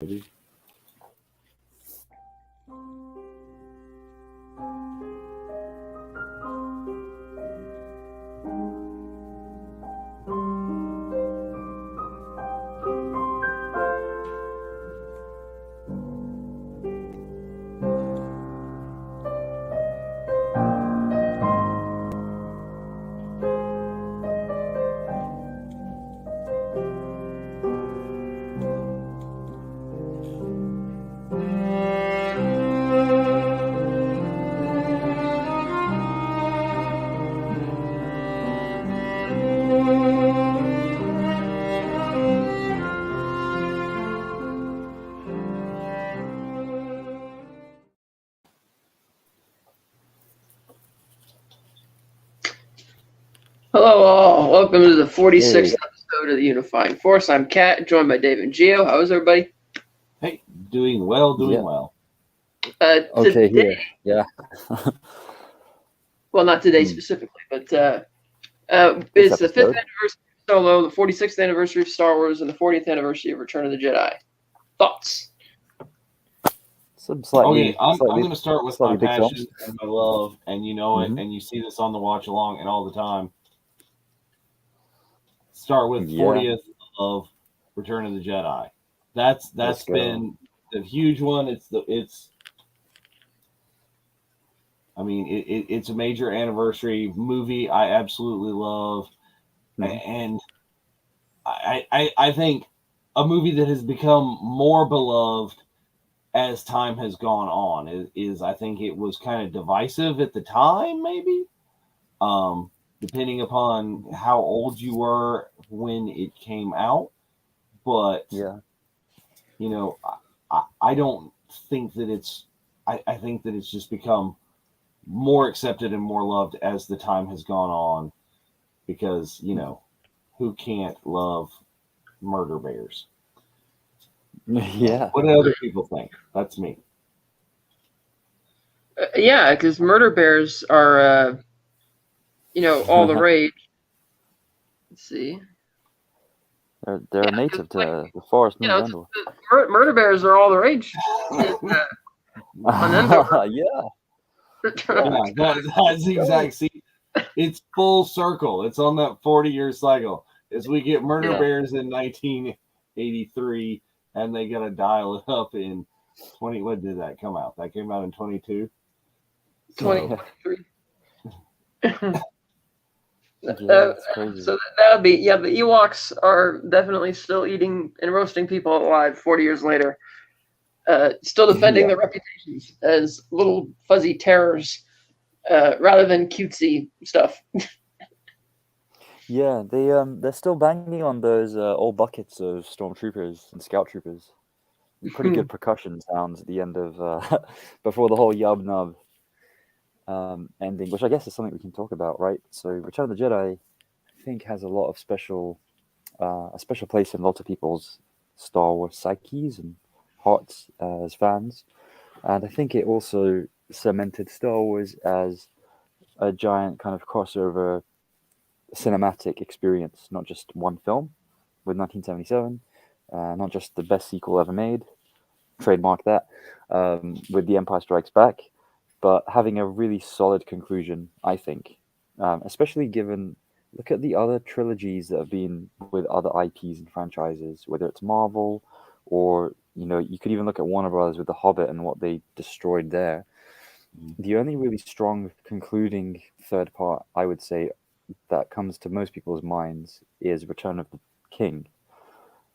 Maybe. Hello all, welcome to the 46th Hey, episode of the Unifying Force. I'm Kat, joined by Dave and Gio. How is everybody? Hey, doing well, doing yeah, well. okay Today, here. Yeah. well not today Hmm. specifically, but This it's the 5th episode. anniversary of Solo, the 46th anniversary of Star Wars, and the 40th anniversary of Return of the Jedi. Thoughts? Some Okay, slightly, I'm slightly, going to start with my slightly big passion films. and my love, and you know it, Hmm. and you see this on the watch along and all the time. Start with Yeah, 40th of Return of the Jedi. That's let's that's go. been the huge one. It's I mean it's a major anniversary movie. I absolutely love, Hmm. and I think a movie that has become more beloved as time has gone on is I think it was kind of divisive at the time, maybe, um, depending upon how old you were when it came out. But Yeah. you know, I don't think that I think that it's just become more accepted and more loved as the time has gone on because who can't love murder bears? Yeah. What do other people think? That's me. Yeah, because murder bears are, all the rage. Let's see. They're Yeah, because native to the forest New just Zealand. murder bears are all the rage on Endor. Yeah. Return of Yeah. Yeah, that's Let's the go. exact. See, it's full circle. It's on that 40-year cycle. As we get Murder Yeah. Bears in 1983, and they got to dial it up in 20. When did that come out? That came out in 22. So 2023. Yeah. It's crazy. So that would be, yeah, the Ewoks are definitely still eating and roasting people alive 40 years later, still defending Yeah. their reputations as little fuzzy terrors rather than cutesy stuff. Yeah. They're still banging on those old buckets of stormtroopers and scout troopers. Pretty good percussion sounds at the end of before the whole yub nub ending, which I guess is something we can talk about, right? So, Return of the Jedi, I think, has a lot of a special place in lots of people's Star Wars psyches and hearts as fans, and I think it also cemented Star Wars as a giant kind of crossover cinematic experience, not just one film with 1977, not just the best sequel ever made, trademark that, with The Empire Strikes Back, but having a really solid conclusion, I think, especially given look at the other trilogies that have been with other IPs and franchises, whether it's Marvel or you could even look at Warner Brothers with The Hobbit and what they destroyed there. The only really strong concluding third part, I would say, that comes to most people's minds is Return of the King.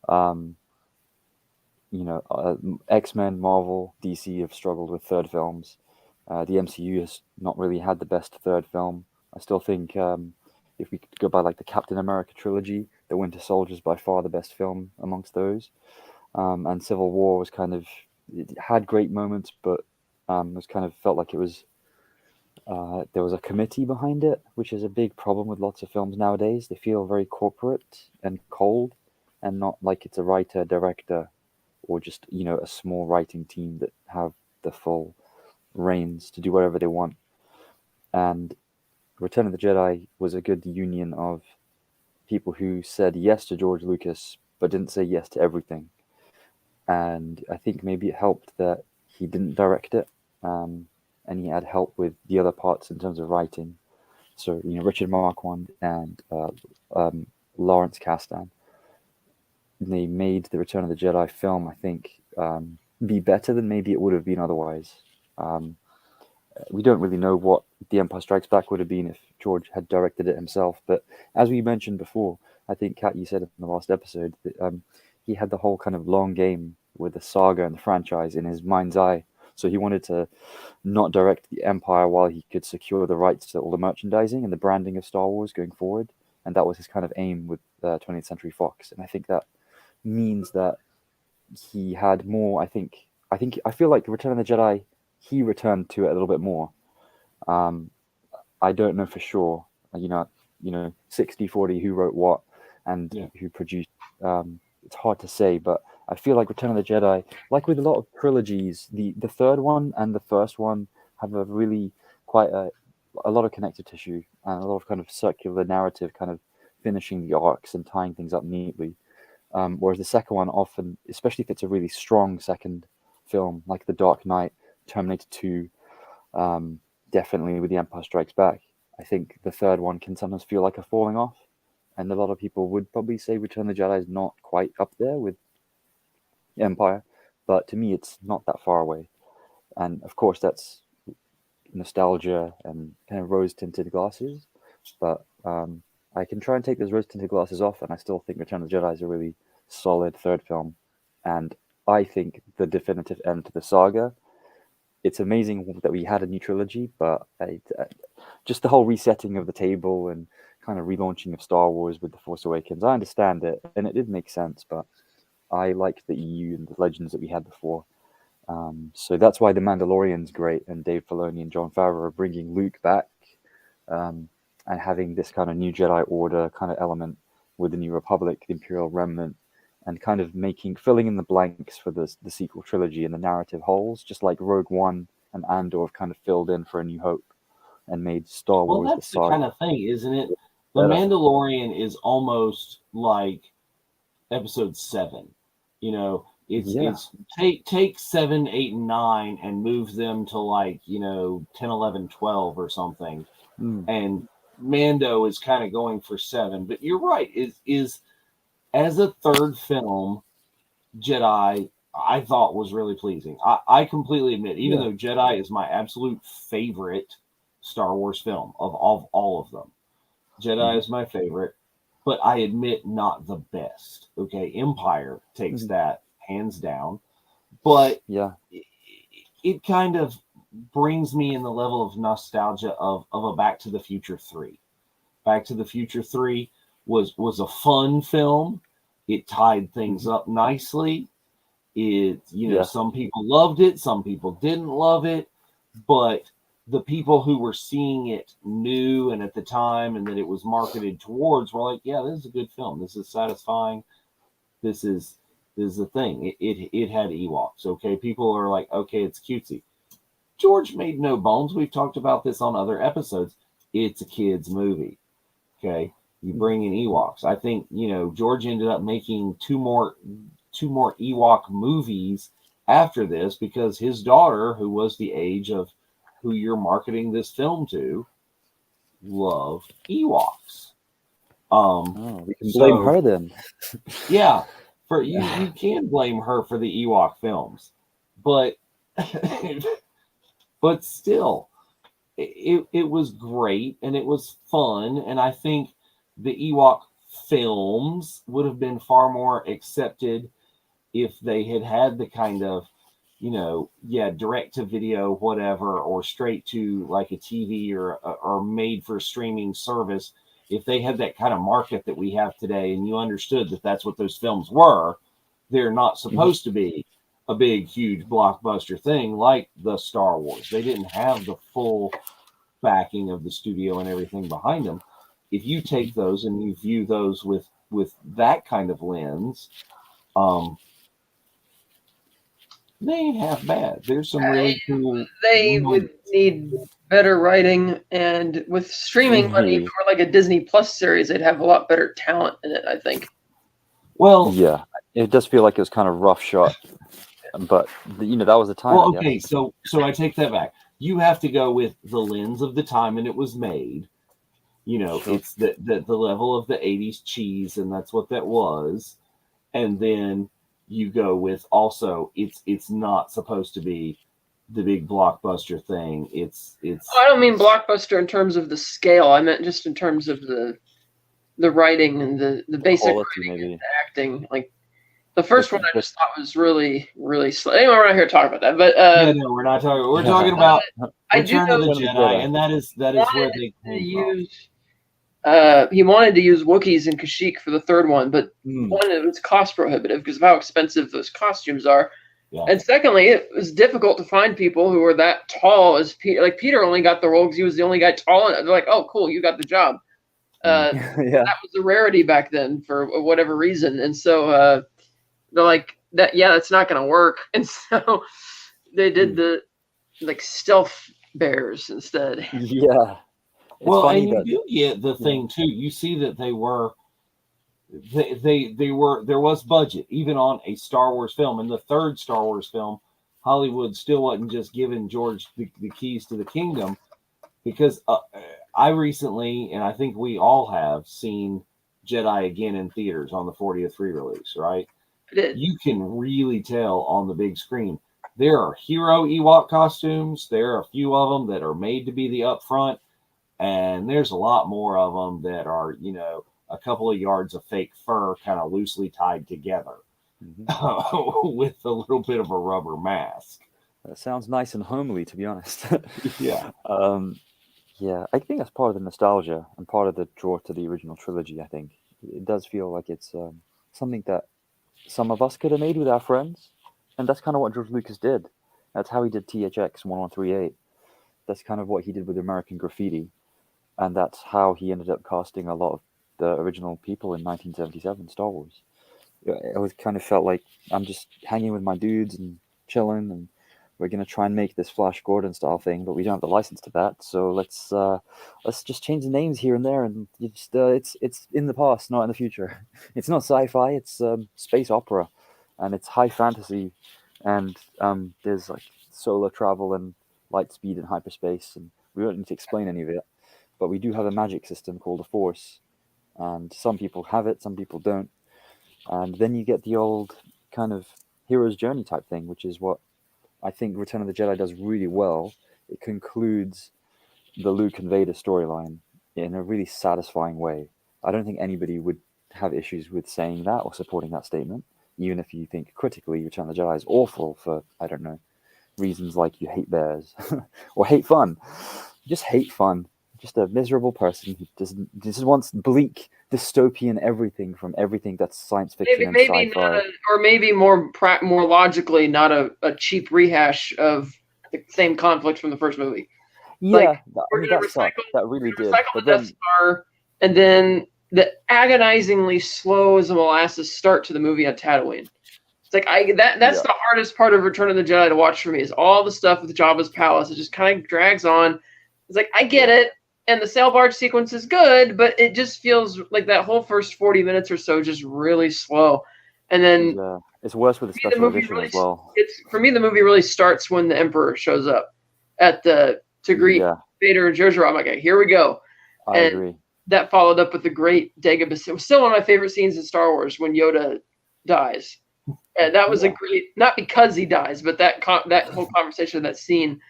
Um, X-Men, Marvel, DC have struggled with third films. The MCU has not really had the best third film. I still think if we could go by like the Captain America trilogy, The Winter Soldier is by far the best film amongst those. And Civil War was it had great moments, but it was kind of felt like it was there was a committee behind it, which is a big problem with lots of films nowadays. They feel very corporate and cold, and not like it's a writer director or just a small writing team that have the full reins to do whatever they want. And Return of the Jedi was a good union of people who said yes to George Lucas but didn't say yes to everything. and I think maybe it helped that he didn't direct it, and he had help with the other parts in terms of writing. So Richard Marquand and Lawrence Kasdan, they made the Return of the Jedi film, I think, be better than maybe it would have been otherwise. Um, we don't really know what The Empire Strikes Back would have been if George had directed it himself. But as we mentioned before, I think, Kat, you said in the last episode that he had the whole kind of long game with the saga and the franchise in his mind's eye. So he wanted to not direct the Empire while he could secure the rights to all the merchandising and the branding of Star Wars going forward. And that was his kind of aim with 20th Century Fox. And I think that means that he had more. I feel like Return of the Jedi, he returned to it a little bit more. Um, I don't know for sure. 60-40 who wrote what and who produced. It's hard to say, but I feel like Return of the Jedi, like with a lot of trilogies, the third one and the first one have a really quite a lot of connective tissue and a lot of kind of circular narrative, kind of finishing the arcs and tying things up neatly. Whereas the second one often, especially if it's a really strong second film, like The Dark Knight, Terminator 2, definitely with The Empire Strikes Back, I think the third one can sometimes feel like a falling off. And a lot of people would probably say Return of the Jedi is not quite up there with Empire. But to me, it's not that far away. And of course, that's nostalgia and kind of rose-tinted glasses. But I can try and take those rose-tinted glasses off, and I still think Return of the Jedi is a really solid third film. And I think the definitive end to the saga. It's amazing that we had a new trilogy, but just the whole resetting of the table and kind of relaunching of Star Wars with The Force Awakens, I understand it, and it did make sense, but I liked the EU and the legends that we had before. So that's why The Mandalorian's great, and Dave Filoni and Jon Favreau are bringing Luke back, and having this kind of new Jedi Order kind of element with the New Republic, the Imperial Remnant, and kind of filling in the blanks for the sequel trilogy and the narrative holes, just like Rogue One and Andor have kind of filled in for A New Hope and made Star Wars that's the the saga. kind of thing, isn't it? The Mandalorian is almost like Episode 7. It's take 7, 8, and 9 and move them to 10, 11, 12 or something. And Mando is kind of going for 7. But you're right, is as a third film, Jedi, I thought was really pleasing. I completely admit, even though Jedi is my absolute favorite Star Wars film of all of them, Jedi is my favorite, but I admit not the best. Okay, Empire takes that hands down, but it kind of brings me in the level of nostalgia of a Back to the Future 3. Back to the Future 3 was a fun film. It tied things up nicely. Some people loved it, some people didn't love it, but the people who were seeing it knew, and at the time, and that it was marketed towards, were like, yeah, this is a good film. This is satisfying. This is the thing. It had Ewoks. Okay, people are like, okay, it's cutesy. George made no bones. We've talked about this on other episodes. It's a kids' movie. Okay, you bring in Ewoks. I think George ended up making two more Ewok movies after this because his daughter, who was the age of who you're marketing this film to, loved Ewoks. We can blame her then. Yeah, you can blame her for the Ewok films, but but still, it was great and it was fun, and I think the Ewok films would have been far more accepted if they had the kind of direct to video, whatever, or straight to like a TV or made for streaming service. If they had that kind of market that we have today, and you understood that that's what those films were, they're not supposed to be a big, huge blockbuster thing like the Star Wars. They didn't have the full backing of the studio and everything behind them. If you take those and you view those with that kind of lens, they ain't half bad. There's some really cool. They would need better writing, and with streaming money for like a Disney Plus series, they'd have a lot better talent in it, I think. Well, It does feel like it was kind of rough shot, but that was the time. Well, I okay, guess. so I take that back. You have to go with the lens of the time and it was made. Sure. It's the level of the 80s cheese, and that's what that was. And then you go with also it's not supposed to be the big blockbuster thing. It's I don't mean blockbuster in terms of the scale. I meant just in terms of the writing and the basic Quality, writing maybe. and the acting. Like the first one, I The- just thought was really, really slow. Anyway, we're not here to talk about that, but yeah, no, we're not talking. We're talking about I do Return of know the Return of the Jedi, Jedi. and that is where they to came from. use. He wanted to use Wookiees and Kashyyyk for the third one, but one, it was cost prohibitive because of how expensive those costumes are. Yeah. And secondly, it was difficult to find people who were that tall as Peter. Like Peter only got the role because he was the only guy tall, and they're like, "Oh, cool, you got the job." Yeah. That was a rarity back then for whatever reason, and so they're like, "That that's not going to work," and so they did the stealth bears instead. Yeah. It's Well, funny and you that do get the thing too. You see that they were there was budget even on a Star Wars film. In the third Star Wars film, Hollywood still wasn't just giving George the keys to the kingdom, because I recently, and I think we all have, seen Jedi again in theaters on the 40th re-release, right? You can really tell on the big screen. There are hero Ewok costumes. There are a few of them that are made to be the upfront, and there's a lot more of them that are, a couple of yards of fake fur kind of loosely tied together with a little bit of a rubber mask. That sounds nice and homely, to be honest. Yeah. Yeah, I think that's part of the nostalgia and part of the draw to the original trilogy. I think it does feel like it's something that some of us could have made with our friends, and that's kind of what George Lucas did. That's how he did THX 1138. That's kind of what he did with American Graffiti, and that's how he ended up casting a lot of the original people in 1977 Star Wars. It was kind of felt like I'm just hanging with my dudes and chilling, and we're gonna try and make this Flash Gordon style thing, but we don't have the license to that. So let's just change the names here and there, and it's in the past, not in the future. It's not sci-fi; it's space opera, and it's high fantasy, and there's like solar travel and light speed and hyperspace, and we don't need to explain any of it. But we do have a magic system called the Force, and some people have it, some people don't. And then you get the old kind of hero's journey type thing, which is what I think Return of the Jedi does really well. It concludes the Luke and Vader storyline in a really satisfying way. I don't think anybody would have issues with saying that or supporting that statement, even if you think critically Return of the Jedi is awful for, I don't know, reasons like you hate bears or hate fun. You just hate fun. Just a miserable person who just wants bleak dystopian everything from everything that's science fiction and Maybe sci-fi. not or maybe more logically, not a cheap rehash of the same conflict from the first movie. Yeah, Like, I mean, that sucked. That really did. Recycle But the Death then, Star, and then the agonizingly slow as a molasses start to the movie on Tatooine. It's like that's the hardest part of Return of the Jedi to watch for me, is all the stuff with Jabba's palace. It just kind of drags on. It's like, I get it, and the sail barge sequence is good, but it just feels like that whole first 40 minutes or so just really slow. And then it's worse with the special edition as well. For me, the movie really starts when the Emperor shows up to greet Vader and Jar Jar. I'm like, okay, here we go. I agree. That followed up with the great Dagobah. It was still one of my favorite scenes in Star Wars when Yoda dies. And that was a great, not because he dies, but that whole conversation, that scene,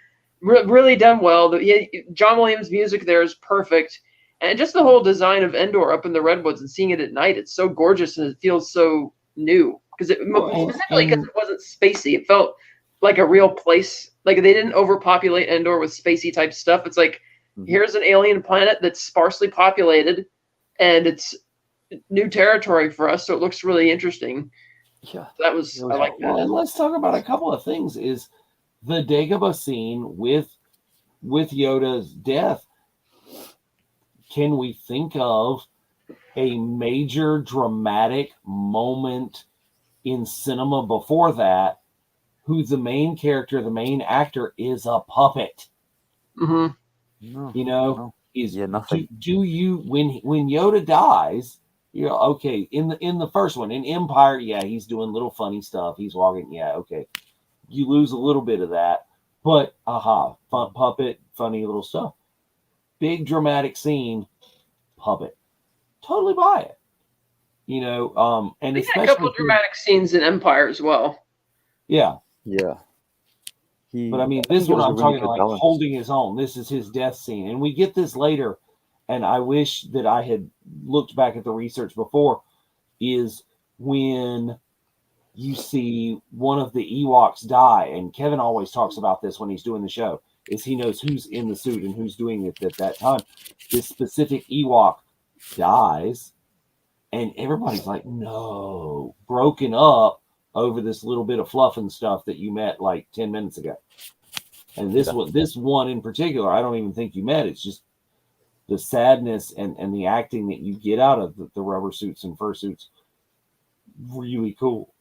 really done well. John Williams' music there is perfect. And just the whole design of Endor up in the Redwoods and seeing it at night, it's so gorgeous and it feels so new. Specifically because it wasn't spacey. It felt like a real place. Like they didn't overpopulate Endor with spacey type stuff. It's like, here's an alien planet that's sparsely populated and it's new territory for us. So it looks really interesting. Yeah, I like that. Well, and let's talk about a couple of things. Is the Dagobah scene with Yoda's death? Can we think of a major dramatic moment in cinema before that, who the main character, the main actor, is a puppet? Mm-hmm. No, nothing. Do you when Yoda dies, You know, okay, in the first one, in Empire, yeah, he's doing little funny stuff. He's walking, yeah, okay. You lose a little bit of that, but fun puppet, funny little stuff. Big dramatic scene, puppet. Totally buy it. You know, and They had a especially couple of dramatic scenes in Empire as well. yeah. Yeah. But I mean, this one I'm talking like holding his own. This is his death scene, and we get this later. And I wish that I had looked back at the research before. Is when you see one of the Ewoks die, and Kevin always talks about this when he's doing the show. Is he knows who's in the suit and who's doing it at that time. This specific Ewok dies, and everybody's like, "No!" Broken up over this little bit of fluff and stuff that you met like 10 minutes ago. And this one in particular, I don't even think you met. It's just the sadness and the acting that you get out of the rubber suits and fursuits. Really cool.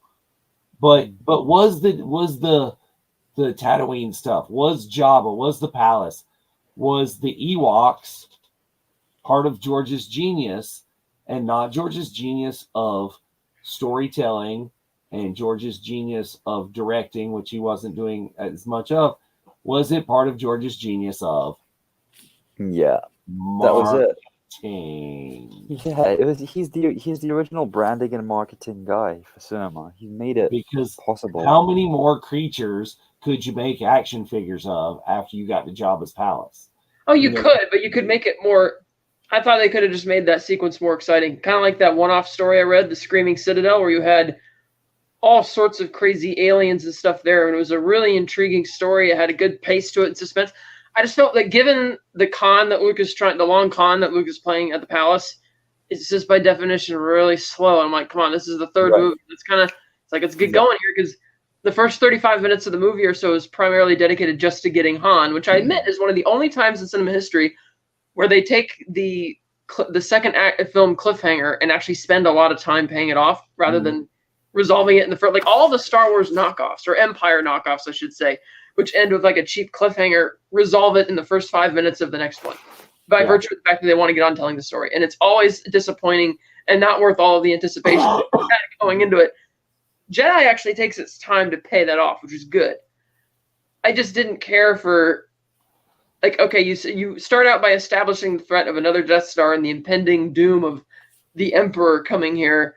But was the Tatooine stuff, was Jabba, was the palace, was the Ewoks part of George's genius, and not George's genius of storytelling and George's genius of directing, which he wasn't doing as much of? Was it part of George's genius of that was it. Yeah, it was. He's the original branding and marketing guy for cinema. He made it because possible. How many more creatures could you make action figures of after you got to Jabba's palace? Oh, you could, but you could make it more. I thought they could have just made that sequence more exciting. Kind of like that one-off story I read, The Screaming Citadel, where you had all sorts of crazy aliens and stuff there, and it was a really intriguing story. It had a good pace to it and suspense. I just felt that given the long con that Luke is playing at the palace, it's just by definition really slow. I'm like, come on, this is the third movie. Let's get going here, because the first 35 minutes of the movie or so is primarily dedicated just to getting Han, which I admit is one of the only times in cinema history where they take the second film cliffhanger and actually spend a lot of time paying it off rather than resolving it in the first. Like all the Star Wars knockoffs, or Empire knockoffs, I should say, which end with like a cheap cliffhanger, resolve it in the first 5 minutes of the next one by virtue of the fact that they want to get on telling the story. And it's always disappointing and not worth all of the anticipation going into it. Jedi actually takes its time to pay that off, which is good. I just didn't care for, like, okay, you start out by establishing the threat of another Death Star and the impending doom of the Emperor coming here.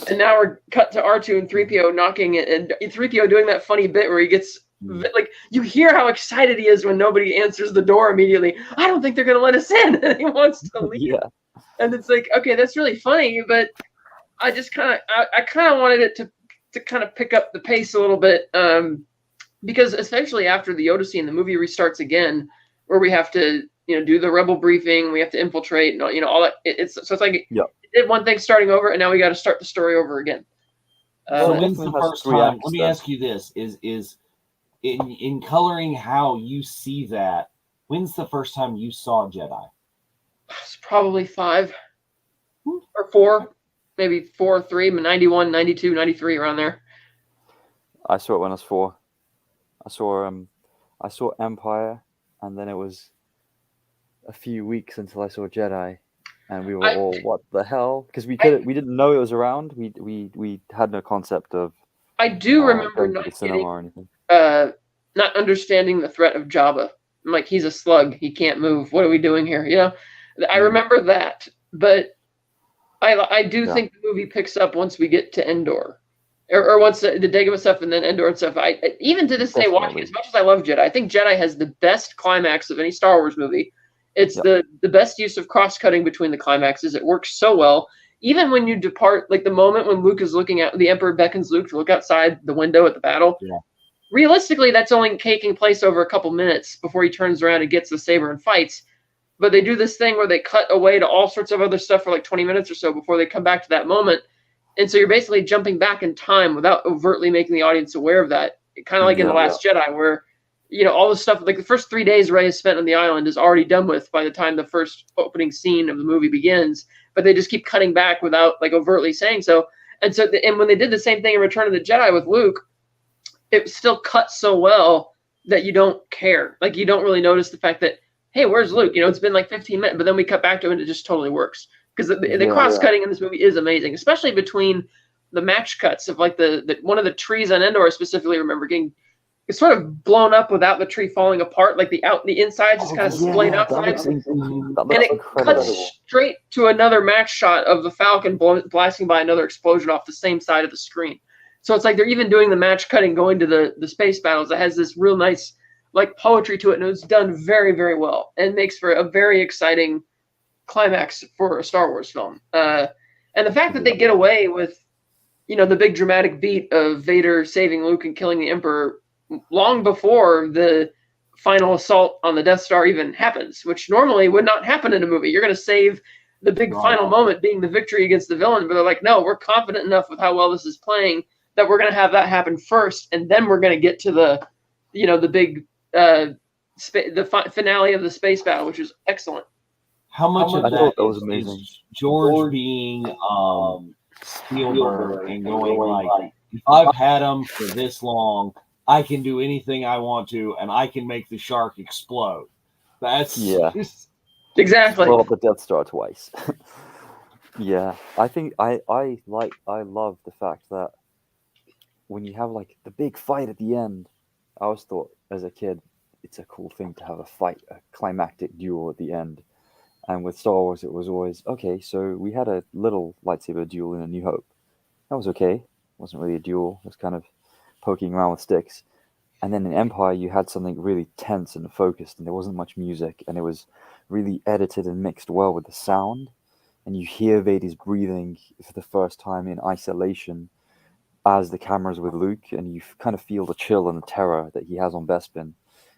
And now we're cut to R2 and 3PO knocking it, and 3PO doing that funny bit where he gets, like, you hear how excited he is when nobody answers the door immediately. I don't think they're going to let us in. And he wants to leave. Yeah. And it's like, okay, that's really funny, but I just kind of wanted it to kind of pick up the pace a little bit, because essentially after the Yoda scene, the movie restarts again, where we have to, do the rebel briefing, we have to infiltrate, and all that. It's like it did one thing starting over, and now we got to start the story over again. So when's the first time? Let me ask you this: is in coloring how you see that? When's the first time you saw Jedi? It's probably 5 or 4, maybe 4 or 3, 91, 92, 93, around there. I saw it when I was 4. I saw Empire, and then it was a few weeks until I saw Jedi, and we were all, what the hell? Because we didn't know it was around. We had no concept of. I do remember not understanding the threat of Jabba. I'm like, he's a slug. He can't move. What are we doing here? I remember that, but I do think the movie picks up once we get to Endor. Or once the Dagobah stuff and then Endor and stuff. I even to this day, watching, as much as I love Jedi, I think Jedi has the best climax of any Star Wars movie. It's the best use of cross-cutting between the climaxes. It works so well. Even when you depart, like the moment when Luke is looking at, the Emperor beckons Luke to look outside the window at the battle. Yeah. Realistically, that's only taking place over a couple minutes before he turns around and gets the saber and fights. But they do this thing where they cut away to all sorts of other stuff for like 20 minutes or so before they come back to that moment. And so you're basically jumping back in time without overtly making the audience aware of that. Kind of like in The Last Jedi, where, all the stuff, like the first 3 days Rey has spent on the island is already done with by the time the first opening scene of the movie begins. But they just keep cutting back without like overtly saying so. And so, and when they did the same thing in Return of the Jedi with Luke, it still cut so well that you don't care. Like you don't really notice the fact that, hey, where's Luke? It's been like 15 minutes, but then we cut back to him and it just totally works. because the cross cutting in this movie is amazing, especially between the match cuts of like the one of the trees on Endor. I specifically remember getting it's sort of blown up without the tree falling apart, like the inside just kind of splayed outside, and it cuts straight to another match shot of the Falcon blasting by another explosion off the same side of the screen. So it's like they're even doing the match cutting going to the space battles that has this real nice like poetry to it, and it's done very, very well and makes for a very exciting climax for a Star Wars film. And the fact that they get away with, the big dramatic beat of Vader saving Luke and killing the Emperor long before the final assault on the Death Star even happens, which normally would not happen in a movie. You're going to save the big final moment being the victory against the villain, but they're like, no, we're confident enough with how well this is playing that we're going to have that happen first, and then we're going to get to the big finale of the space battle, which is excellent. How much of that was amazing? Is George being Spielberg and going like, if I've had him for this long, I can do anything I want to, and I can make the shark explode. That's exactly. Blow up the Death Star twice. Yeah, I think I love the fact that when you have like the big fight at the end, I always thought as a kid it's a cool thing to have a fight, a climactic duel at the end. And with Star Wars, it was always okay. So we had a little lightsaber duel in A New Hope. That was okay. It wasn't really a duel. It was kind of poking around with sticks. And then in Empire, you had something really tense and focused, and there wasn't much music, and it was really edited and mixed well with the sound. And you hear Vader's breathing for the first time in isolation as the camera's with Luke, and you kind of feel the chill and the terror that he has on Bespin.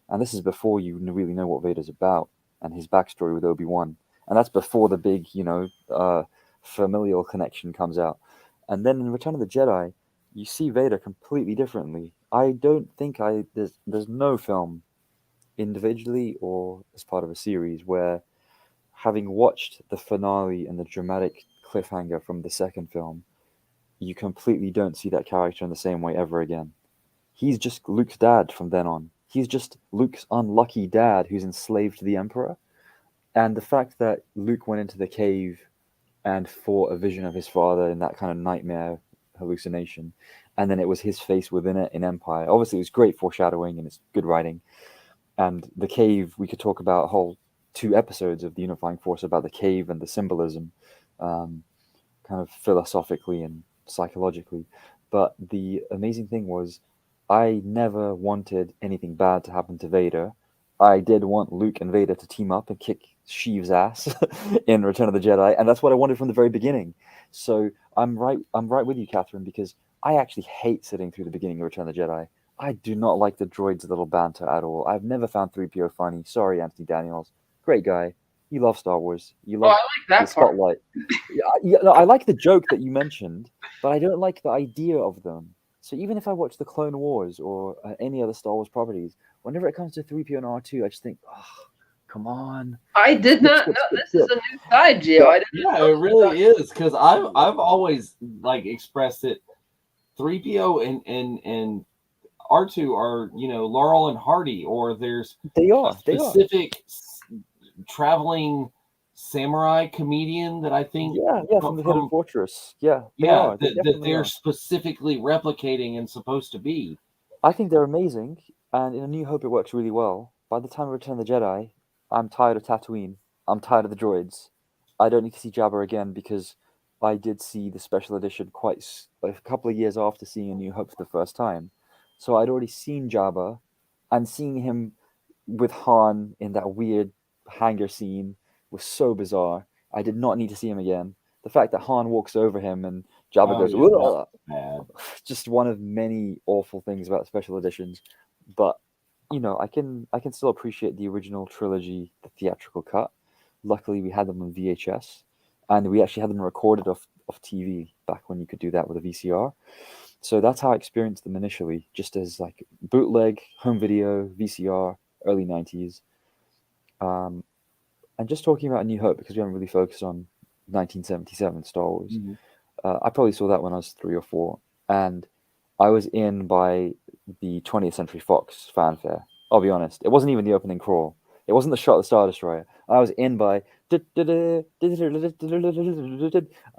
And this is before you really know what Vader's about and his backstory with Obi-Wan. And that's before the big, familial connection comes out. And then in Return of the Jedi, you see Vader completely differently. I don't think there's no film individually or as part of a series where, having watched the finale and the dramatic cliffhanger from the second film, you completely don't see that character in the same way ever again. He's just Luke's dad from then on. He's just Luke's unlucky dad who's enslaved to the Emperor. And the fact that Luke went into the cave and fought a vision of his father in that kind of nightmare hallucination, and then it was his face within it in Empire. Obviously, it was great foreshadowing and it's good writing. And the cave, we could talk about a whole 2 episodes of the Unifying Force about the cave and the symbolism, kind of philosophically and psychologically. But the amazing thing was, I never wanted anything bad to happen to Vader. I did want Luke and Vader to team up and kick Sheev's ass in Return of the Jedi, and that's what I wanted from the very beginning. So I'm right with you, Catherine, because I actually hate sitting through the beginning of Return of the Jedi. I do not like the droids' little banter at all. I've never found 3PO funny. Sorry, Anthony Daniels. Great guy. You love Star Wars. You love I like that the spotlight. I like the joke that you mentioned, but I don't like the idea of them. So even if I watch the Clone Wars or any other Star Wars properties, whenever it comes to 3PO and R2, I just think, oh, come on. I did not know this is a new side, Gio. Yeah, it really is, because I've always expressed it. 3PO and R2 are Laurel and Hardy, or there's a specific traveling samurai comedian that I think from the Hidden Fortress. They're specifically replicating and supposed to be. I think they're amazing, and in A New Hope it works really well. By the time I Return of the Jedi, I'm tired of Tatooine. I'm tired of the droids. I don't need to see Jabba again, because I did see the special edition a couple of years after seeing A New Hope for the first time. So I'd already seen Jabba, and seeing him with Han in that weird hangar scene was so bizarre. I did not need to see him again. The fact that Han walks over him and Jabba goes, just one of many awful things about special editions. But I can still appreciate the original trilogy, the theatrical cut. Luckily, we had them on VHS, and we actually had them recorded off TV back when you could do that with a VCR. So that's how I experienced them initially, just as like bootleg, home video, VCR, early 90s. And just talking about A New Hope, because we haven't really focused on 1977 Star Wars. Mm-hmm. I probably saw that when I was 3 or 4, and I was in by the 20th Century Fox fanfare. I'll be honest, it wasn't even the opening crawl. It wasn't the shot of the Star Destroyer. I was in by. I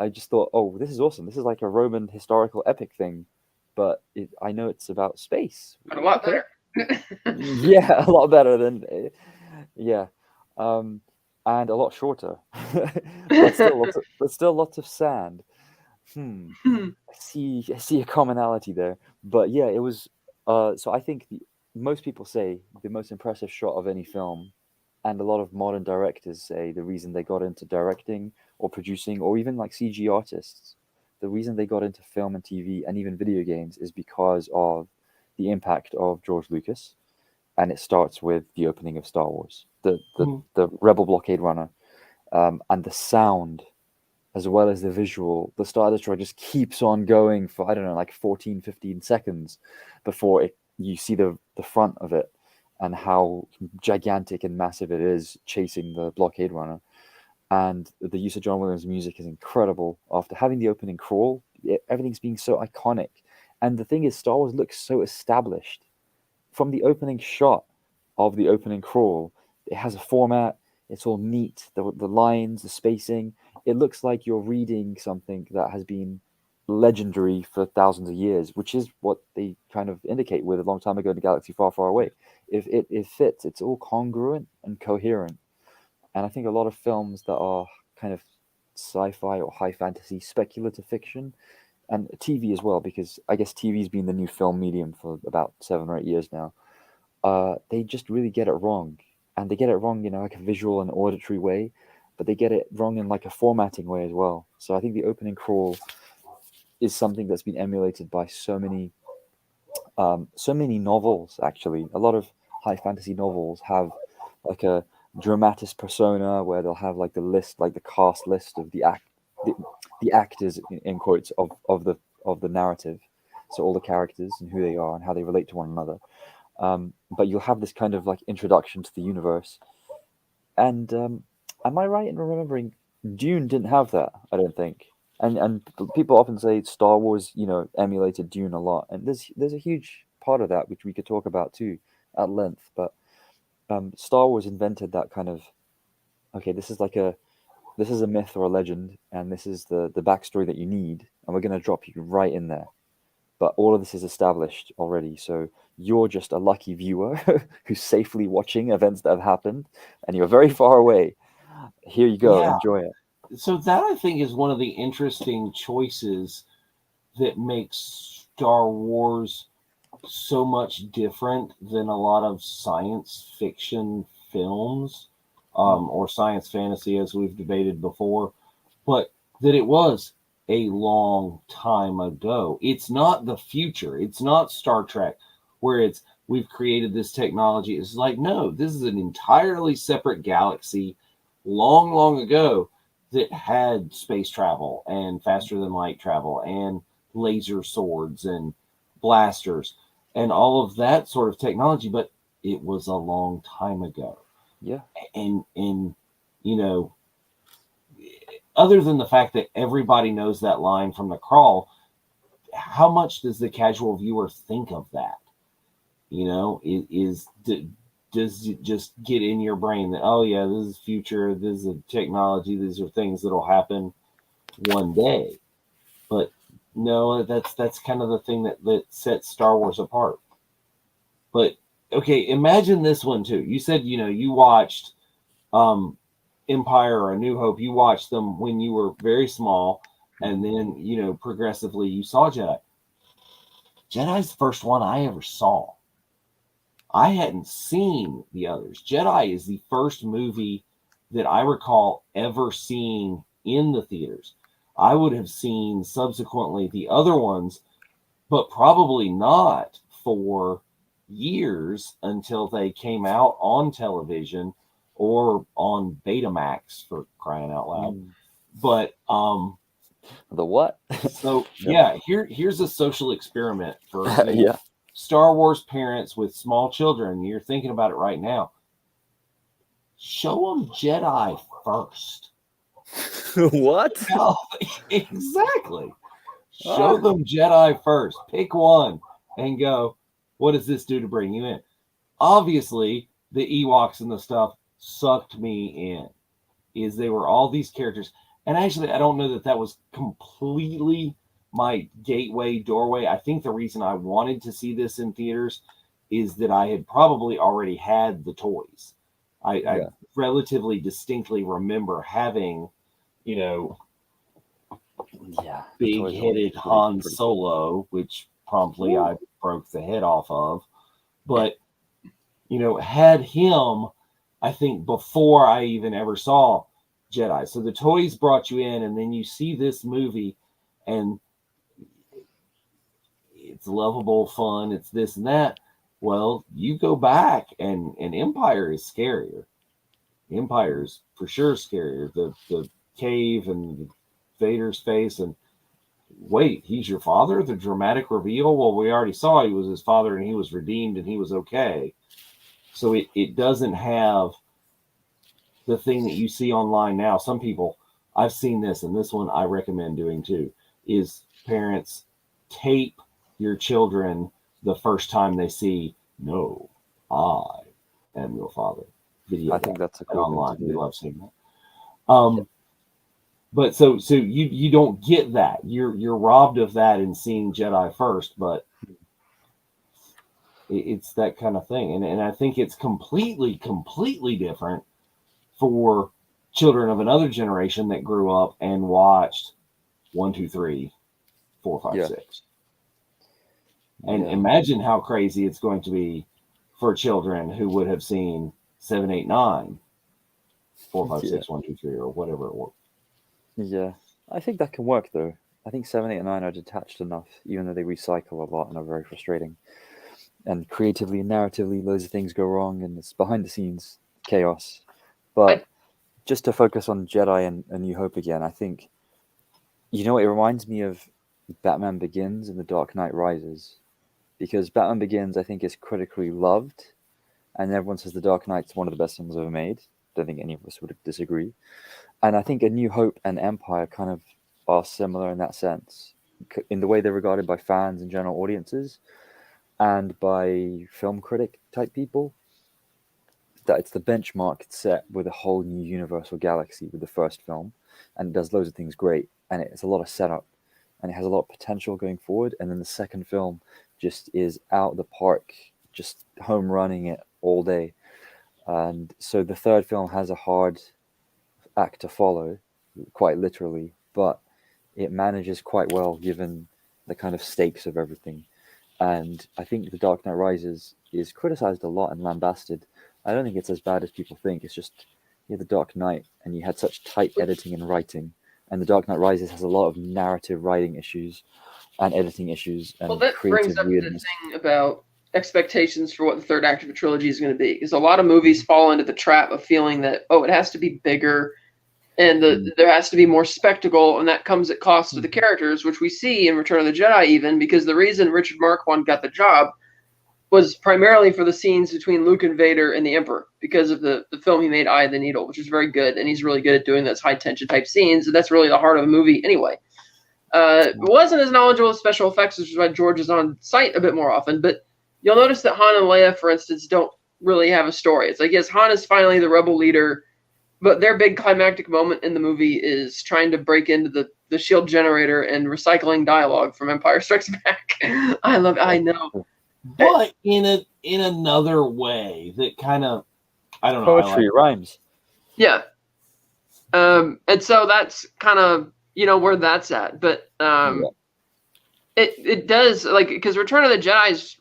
just thought, oh, this is awesome. This is like a Roman historical epic thing, but I know it's about space. But a lot better. Yeah, a lot better than, yeah, and a lot shorter, but still lots of sand. I see a commonality there, but yeah, it was. So I think most people say the most impressive shot of any film, and a lot of modern directors say the reason they got into directing or producing or even like CG artists, the reason they got into film and TV and even video games is because of the impact of George Lucas, and it starts with the opening of Star Wars, the Rebel blockade runner, and the sound as well as the visual. The Star Destroyer just keeps on going for, I don't know, like 14, 15 seconds before you see the front of it and how gigantic and massive it is chasing the blockade runner. And the use of John Williams' music is incredible. After having the opening crawl, everything's being so iconic. And the thing is, Star Wars looks so established. From the opening shot of the opening crawl, it has a format, it's all neat, the lines, the spacing. It looks like you're reading something that has been legendary for thousands of years, which is what they kind of indicate with a long time ago in a galaxy far, far away. If it fits, it's all congruent and coherent. And I think a lot of films that are kind of sci-fi or high fantasy, speculative fiction, and TV as well, because I guess TV's been the new film medium for about 7 or 8 years now. They just really get it wrong, and they get it wrong, like a visual and auditory way, but they get it wrong in like a formatting way as well. So I think the opening crawl is something that's been emulated by so many novels. Actually, a lot of high fantasy novels have like a dramatis persona where they'll have like the list, like the cast list of the actors in quotes of the narrative. So all the characters and who they are and how they relate to one another. But you'll have this kind of like introduction to the universe. And am I right in remembering Dune didn't have that? I don't think. And people often say Star Wars, emulated Dune a lot, and there's a huge part of that which we could talk about too at length. But Star Wars invented that kind of, okay, this is a myth or a legend, and this is the backstory that you need, and we're going to drop you right in there. But all of this is established already, so you're just a lucky viewer who's safely watching events that have happened, and you're very far away. Here you go, enjoy it. So that, I think, is one of the interesting choices that makes Star Wars so much different than a lot of science fiction films, or science fantasy, as we've debated before, but that it was a long time ago. It's not the future. It's not Star Trek, where we've created this technology. It's like, no, this is an entirely separate galaxy long, long ago that had space travel and faster than light travel and laser swords and blasters and all of that sort of technology, but it was a long time ago. Yeah. And other than the fact that everybody knows that line from the crawl, how much does the casual viewer think of that? Does it just get in your brain that, oh yeah, this is future, this is a technology, these are things that'll happen one day? But no, that's kind of the thing that sets Star Wars apart. But okay, imagine this one too. You said, you watched Empire or A New Hope. You watched them when you were very small, and then, progressively you saw Jedi. Jedi's the first one I ever saw. I hadn't seen the others. Jedi is the first movie that I recall ever seeing in the theaters. I would have seen subsequently the other ones, but probably not for years until they came out on television or on Betamax, for crying out loud. But the what? So yeah, here's a social experiment for yeah. Star Wars parents with small children. You're thinking about it right now. Show them Jedi first. What? No, exactly. Show them Jedi first. Pick one and go, what does this do to bring you in? Obviously, the Ewoks and the stuff sucked me in. Is they were all these characters, and actually, I don't know that was completely my gateway doorway. I think the reason I wanted to see this in theaters is that I had probably already had the toys. I relatively distinctly remember having, big-headed Han Solo, which promptly I broke the head off of. But, had him, I think, before I even ever saw Jedi. So the toys brought you in, and then you see this movie, and it's lovable, fun, it's this and that. Well, you go back, and Empire is scarier. Empire's for sure scarier. The cave and Vader's face, and wait, he's your father? The dramatic reveal? Well, we already saw he was his father, and he was redeemed, and he was okay. So it doesn't have the thing that you see online now. Some people, I've seen this, and this one I recommend doing too, is parents tape your children the first time they see, no, I am your father. Video. I think that's a cool online. thing to do. We love seeing that. But so you don't get that. You're robbed of that in seeing Jedi first, but it's that kind of thing. And I think it's completely different for children of another generation that grew up and watched 1, 2, 3, 4, 5, 6. And imagine how crazy it's going to be for children who would have seen 7, 8, 9, 4, 5, 6, 1, 2, 3, or whatever it was. Yeah, I think that can work though. I think 7, 8, and 9 are detached enough, even though they recycle a lot and are very frustrating. And creatively and narratively, loads of things go wrong, and it's behind the scenes chaos. But just to focus on Jedi and A New Hope again, I think, it reminds me of Batman Begins and The Dark Knight Rises. Because Batman Begins, I think, is critically loved, and everyone says The Dark Knight's one of the best films ever made. Don't think any of us would disagree. And I think A New Hope and Empire kind of are similar in that sense, in the way they're regarded by fans and general audiences, and by film critic type people. That it's the benchmark it's set with a whole new universal galaxy with the first film, and it does loads of things great, and it's a lot of setup, and it has a lot of potential going forward. And then the second film just is out the park, just home running it all day. And so the third film has a hard act to follow, quite literally, but it manages quite well given the kind of stakes of everything. And I think The Dark Knight Rises is criticized a lot and lambasted. I don't think it's as bad as people think. It's just The Dark Knight, and you had such tight editing and writing, and The Dark Knight Rises has a lot of narrative writing issues and editing issues and that brings up weirdness. The thing about expectations for what the third act of a trilogy is going to be, because a lot of movies fall into the trap of feeling that it has to be bigger, and there has to be more spectacle, and that comes at cost of the characters, which we see in Return of the Jedi even, because the reason Richard Marquand got the job was primarily for the scenes between Luke and Vader and the Emperor, because of the film he made, Eye of the Needle, which is very good, and he's really good at doing those high-tension type scenes, and that's really the heart of a movie anyway. Wasn't as knowledgeable of special effects, which is why George is on site a bit more often, but you'll notice that Han and Leia, for instance, don't really have a story. It's like, yes, Han is finally the rebel leader, but their big climactic moment in the movie is trying to break into the shield generator and recycling dialogue from Empire Strikes Back. I know. But in another way that kind of, I don't know. Poetry rhymes. Yeah. And so that's kind of, where that's at. But it does, like, because Return of the Jedi is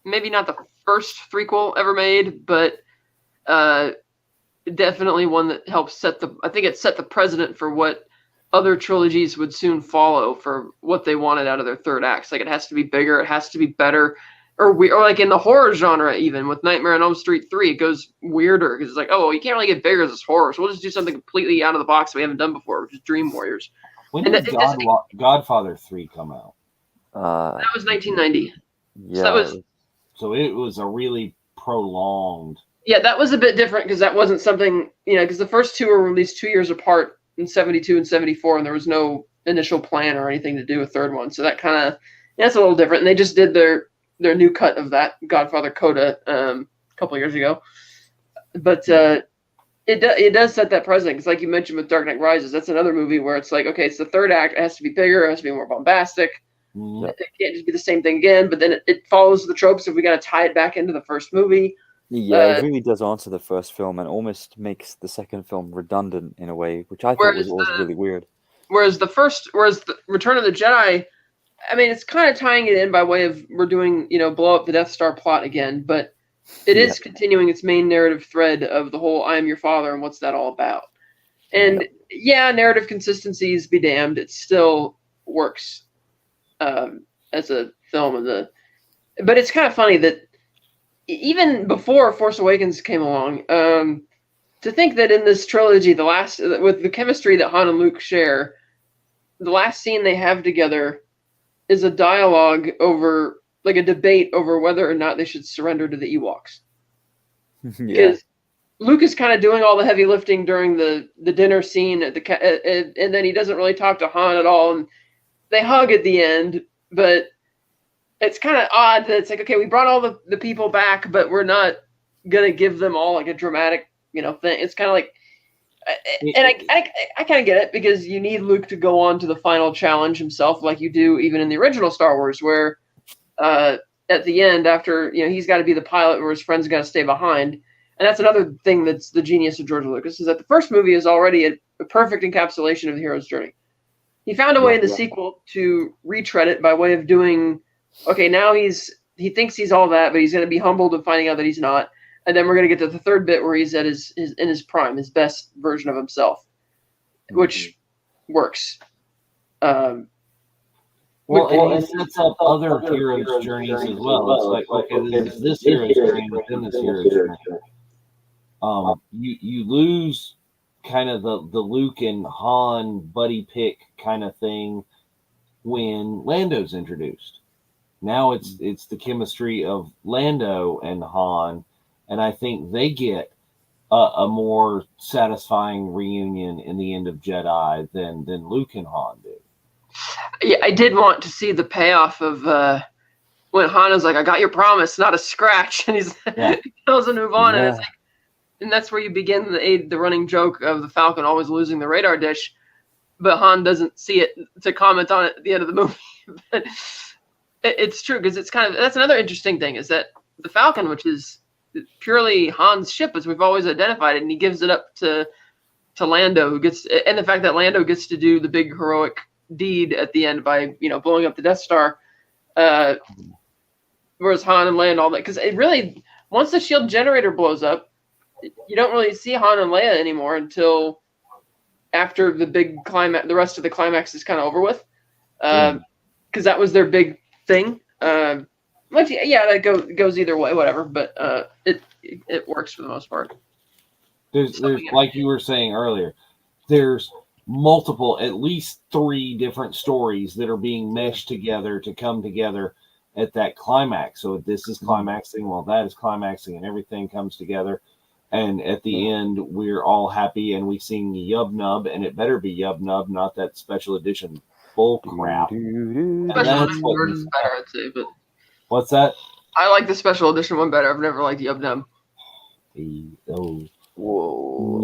maybe not the first threequel ever made, but definitely one that helps I think it set the precedent for what other trilogies would soon follow for what they wanted out of their third acts. Like, it has to be bigger, it has to be better, or like in the horror genre, even with Nightmare on Elm Street 3, it goes weirder because it's like, you can't really get bigger as this horror, so we'll just do something completely out of the box we haven't done before, which is Dream Warriors. When did Godfather 3 come out? That was 1990. Yeah. So it was a really prolonged. Yeah, that was a bit different because that wasn't something, because the first two were released 2 years apart in 72 and 74, and there was no initial plan or anything to do a third one. So that kind of, that's a little different. And they just did their new cut of that Godfather Coda a couple years ago. But it does set that precedent, because like you mentioned with Dark Knight Rises, that's another movie where it's like, okay, it's the third act, it has to be bigger, it has to be more bombastic. Mhm. It can't just be the same thing again, but then it follows the tropes if we got to tie it back into the first movie. Yeah, it really does answer the first film and almost makes the second film redundant in a way, which I thought was really weird. Whereas the Return of the Jedi, I mean, it's kind of tying it in by way of we're doing, blow up the Death Star plot again, but it is continuing its main narrative thread of the whole I am your father and what's that all about. And narrative consistencies be damned, it still works as a film. But it's kind of funny that even before Force Awakens came along, to think that in this trilogy, with the chemistry that Han and Luke share, the last scene they have together is a dialogue over, like a debate over whether or not they should surrender to the Ewoks. Because Luke is kind of doing all the heavy lifting during the dinner scene and then he doesn't really talk to Han at all, and they hug at the end, but it's kind of odd that it's like, okay, we brought all the people back, but we're not gonna give them all like a dramatic, thing. It's kind of like, and I kind of get it, because you need Luke to go on to the final challenge himself, like you do even in the original Star Wars, where at the end, after he's got to be the pilot, where his friends got to stay behind. And that's another thing that's the genius of George Lucas, is that the first movie is already a perfect encapsulation of the hero's journey. He found a way in the sequel to retread it by way of doing, okay, now he thinks he's all that, but he's going to be humbled of finding out that he's not. And then we're going to get to the third bit where he's at in his prime, his best version of himself, which works. And it sets up other heroes' journeys as well. It's like, okay, this hero's journey within this hero's journey. You lose kind of the Luke and Han buddy pick kind of thing when Lando's introduced. Now it's the chemistry of Lando and Han, and I think they get a more satisfying reunion in the end of Jedi than Luke and Han did. Yeah, I did want to see the payoff of when Han is like, "I got your promise, not a scratch," and he tells him to move on, and it's like, and that's where you begin the running joke of the Falcon always losing the radar dish, but Han doesn't see it to comment on it at the end of the movie. But it's true, because it's that's another interesting thing, is that the Falcon, which is purely Han's ship, as we've always identified it, and he gives it up to Lando, and the fact that Lando gets to do the big heroic deed at the end by blowing up the Death Star, whereas Han and Leia and all that, because it really, once the shield generator blows up, you don't really see Han and Leia anymore until after the big climax. The rest of the climax is kind of over with, because that was their big thing. Which that goes either way, whatever. But it works for the most part. There's like you were saying earlier, there's multiple, at least 3 different stories that are being meshed together to come together at that climax. So this is climaxing, well, that is climaxing, and everything comes together. And at the end, we're all happy, and we sing Yub Nub, and it better be Yub Nub, not that special edition bull crap. Special edition version's better, I'd say. But what's that? I like the special edition one better. I've never liked Yub Nub. Whoa!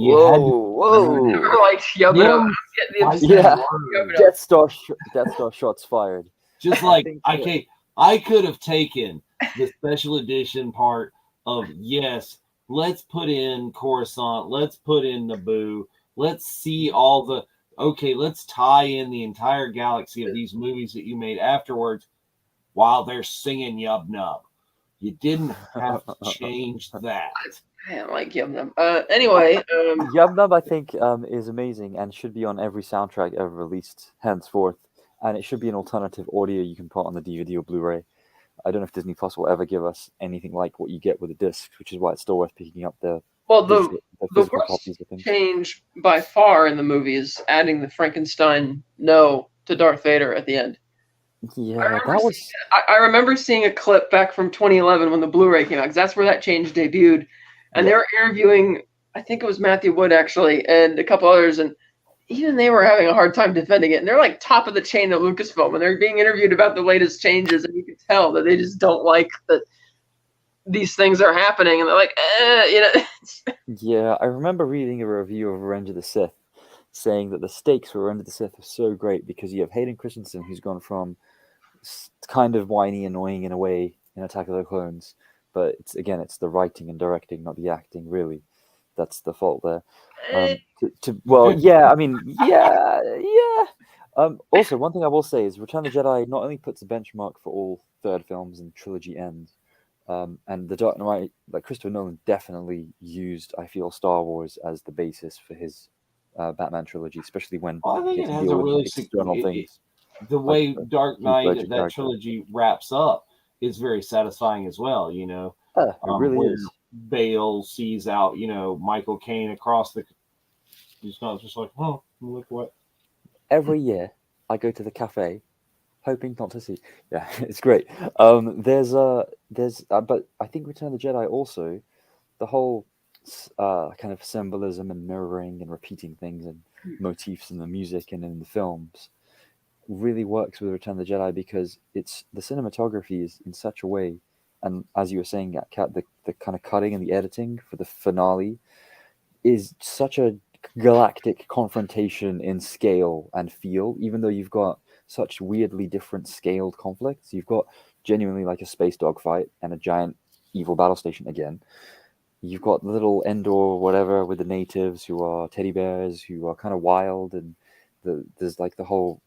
I never liked Yub Nub. Death Star shots fired. Just like I could have taken the special edition part of let's put in Coruscant, let's put in Naboo, let's see let's tie in the entire galaxy of these movies that you made afterwards while they're singing Yub Nub. You didn't have to change that. I don't like Yub Nub. Anyway. Yub Nub, I think, is amazing and should be on every soundtrack ever released henceforth. And it should be an alternative audio you can put on the DVD or Blu-ray. I don't know if Disney Plus will ever give us anything like what you get with the disc, which is why it's still worth picking up the physical copies of things. Change by far in the movie is adding the Frankenstein no to Darth Vader at the end. Yeah, I remember seeing a clip back from 2011 when the Blu-ray came out, because that's where that change debuted, and they were interviewing, I think it was Matthew Wood actually, and a couple others, and even they were having a hard time defending it. And they're like top of the chain at Lucasfilm, and they're being interviewed about the latest changes, and you can tell that they just don't like that. these things are happening, and they're like, Yeah, I remember reading a review of Revenge of the Sith saying that the stakes for Revenge of the Sith are so great because you have Hayden Christensen, who's gone from kind of whiny, annoying in a way in Attack of the Clones, but it's the writing and directing, not the acting, really. That's the fault there. Well, yeah, I mean, yeah. Also, one thing I will say is Return of the Jedi not only puts a benchmark for all third films and trilogy ends, and The Dark Knight, like Christopher Nolan definitely used, I feel, Star Wars as the basis for his Batman trilogy, especially when Well, I think he it had to has deal a with really external things the like way the Dark Heath Knight Ledger that character. trilogy wraps up is very satisfying as well. Yeah, it really Where is. Bale sees out, Michael Caine across the. He's not just like, oh, look what. Every year, I go to the cafe, hoping not to see. Yeah, it's great. But I think Return of the Jedi also the whole kind of symbolism and mirroring and repeating things and motifs in the music and in the films really works with Return of the Jedi because it's the cinematography is in such a way, and as you were saying, Kat, the kind of cutting and the editing for the finale is such a galactic confrontation in scale and feel, even though you've got such weirdly different scaled conflicts. You've got genuinely like a space dogfight and a giant evil battle station again. You've got little Endor, whatever, with the natives who are teddy bears, who are kind of wild, and there's like the whole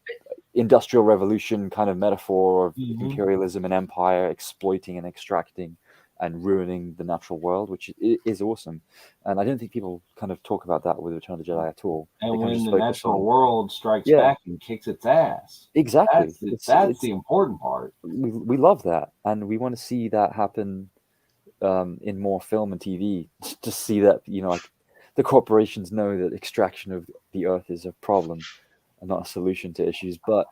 industrial revolution kind of metaphor of imperialism and empire exploiting and extracting and ruining the natural world, which is awesome. And I don't think people kind of talk about that with Return of the Jedi at all. And They kind of when just the focus natural on, world strikes yeah, back and kicks its ass, exactly. that's the important part. We love that, and we want to see that happen in more film and TV to see that like the corporations know that extraction of the earth is a problem and not a solution to issues. But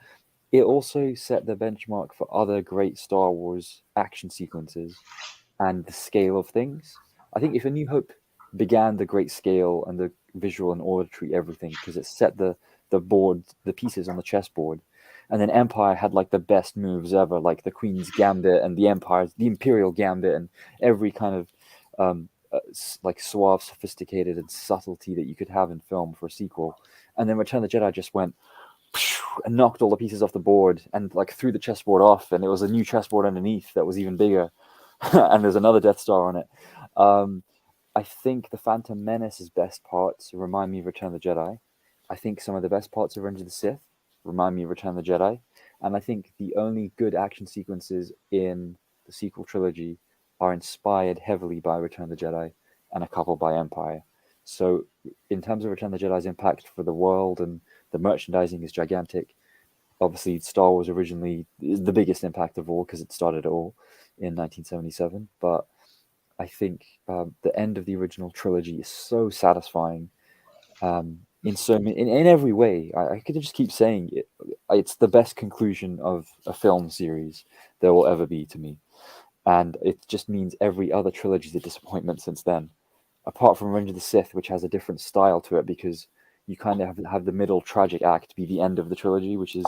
it also set the benchmark for other great Star Wars action sequences and the scale of things. I think if A New Hope began the great scale and the visual and auditory everything because it set the board, the pieces on the chessboard, and then Empire had like the best moves ever, like the Queen's Gambit and the Imperial Gambit, and every kind of like suave, sophisticated, and subtlety that you could have in film for a sequel. And then Return of the Jedi just went and knocked all the pieces off the board and like threw the chessboard off, and it was a new chessboard underneath that was even bigger, and there's another Death Star on it. I think the Phantom Menace's best parts remind me of Return of the Jedi. I think some of the best parts of Revenge of the Sith remind me of Return of the Jedi, and I think the only good action sequences in the sequel trilogy are inspired heavily by Return of the Jedi and a couple by Empire. So, in terms of Return of the Jedi's impact for the world and the merchandising is gigantic. Obviously, Star Wars originally is the biggest impact of all because it started it all in 1977. But I think the end of the original trilogy is so satisfying in every way. I could just keep saying it. It's the best conclusion of a film series there will ever be to me, and it just means every other trilogy is a disappointment since then. Apart from Revenge of the Sith, which has a different style to it because you kind of have the middle tragic act be the end of the trilogy, which is,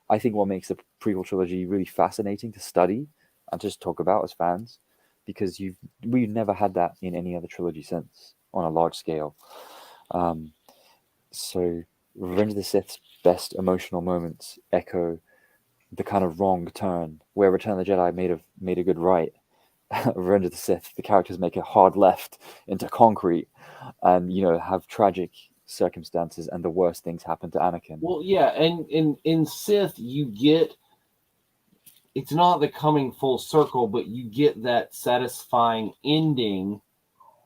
I think, what makes the prequel trilogy really fascinating to study and just talk about as fans, because we've never had that in any other trilogy since on a large scale. So Revenge of the Sith's best emotional moments echo the kind of wrong turn where Return of the Jedi made a good right. Revenge of the Sith, the characters make a hard left into concrete, and have tragic circumstances, and the worst things happen to Anakin. Well, yeah, and in Sith, you get it's not the coming full circle, but you get that satisfying ending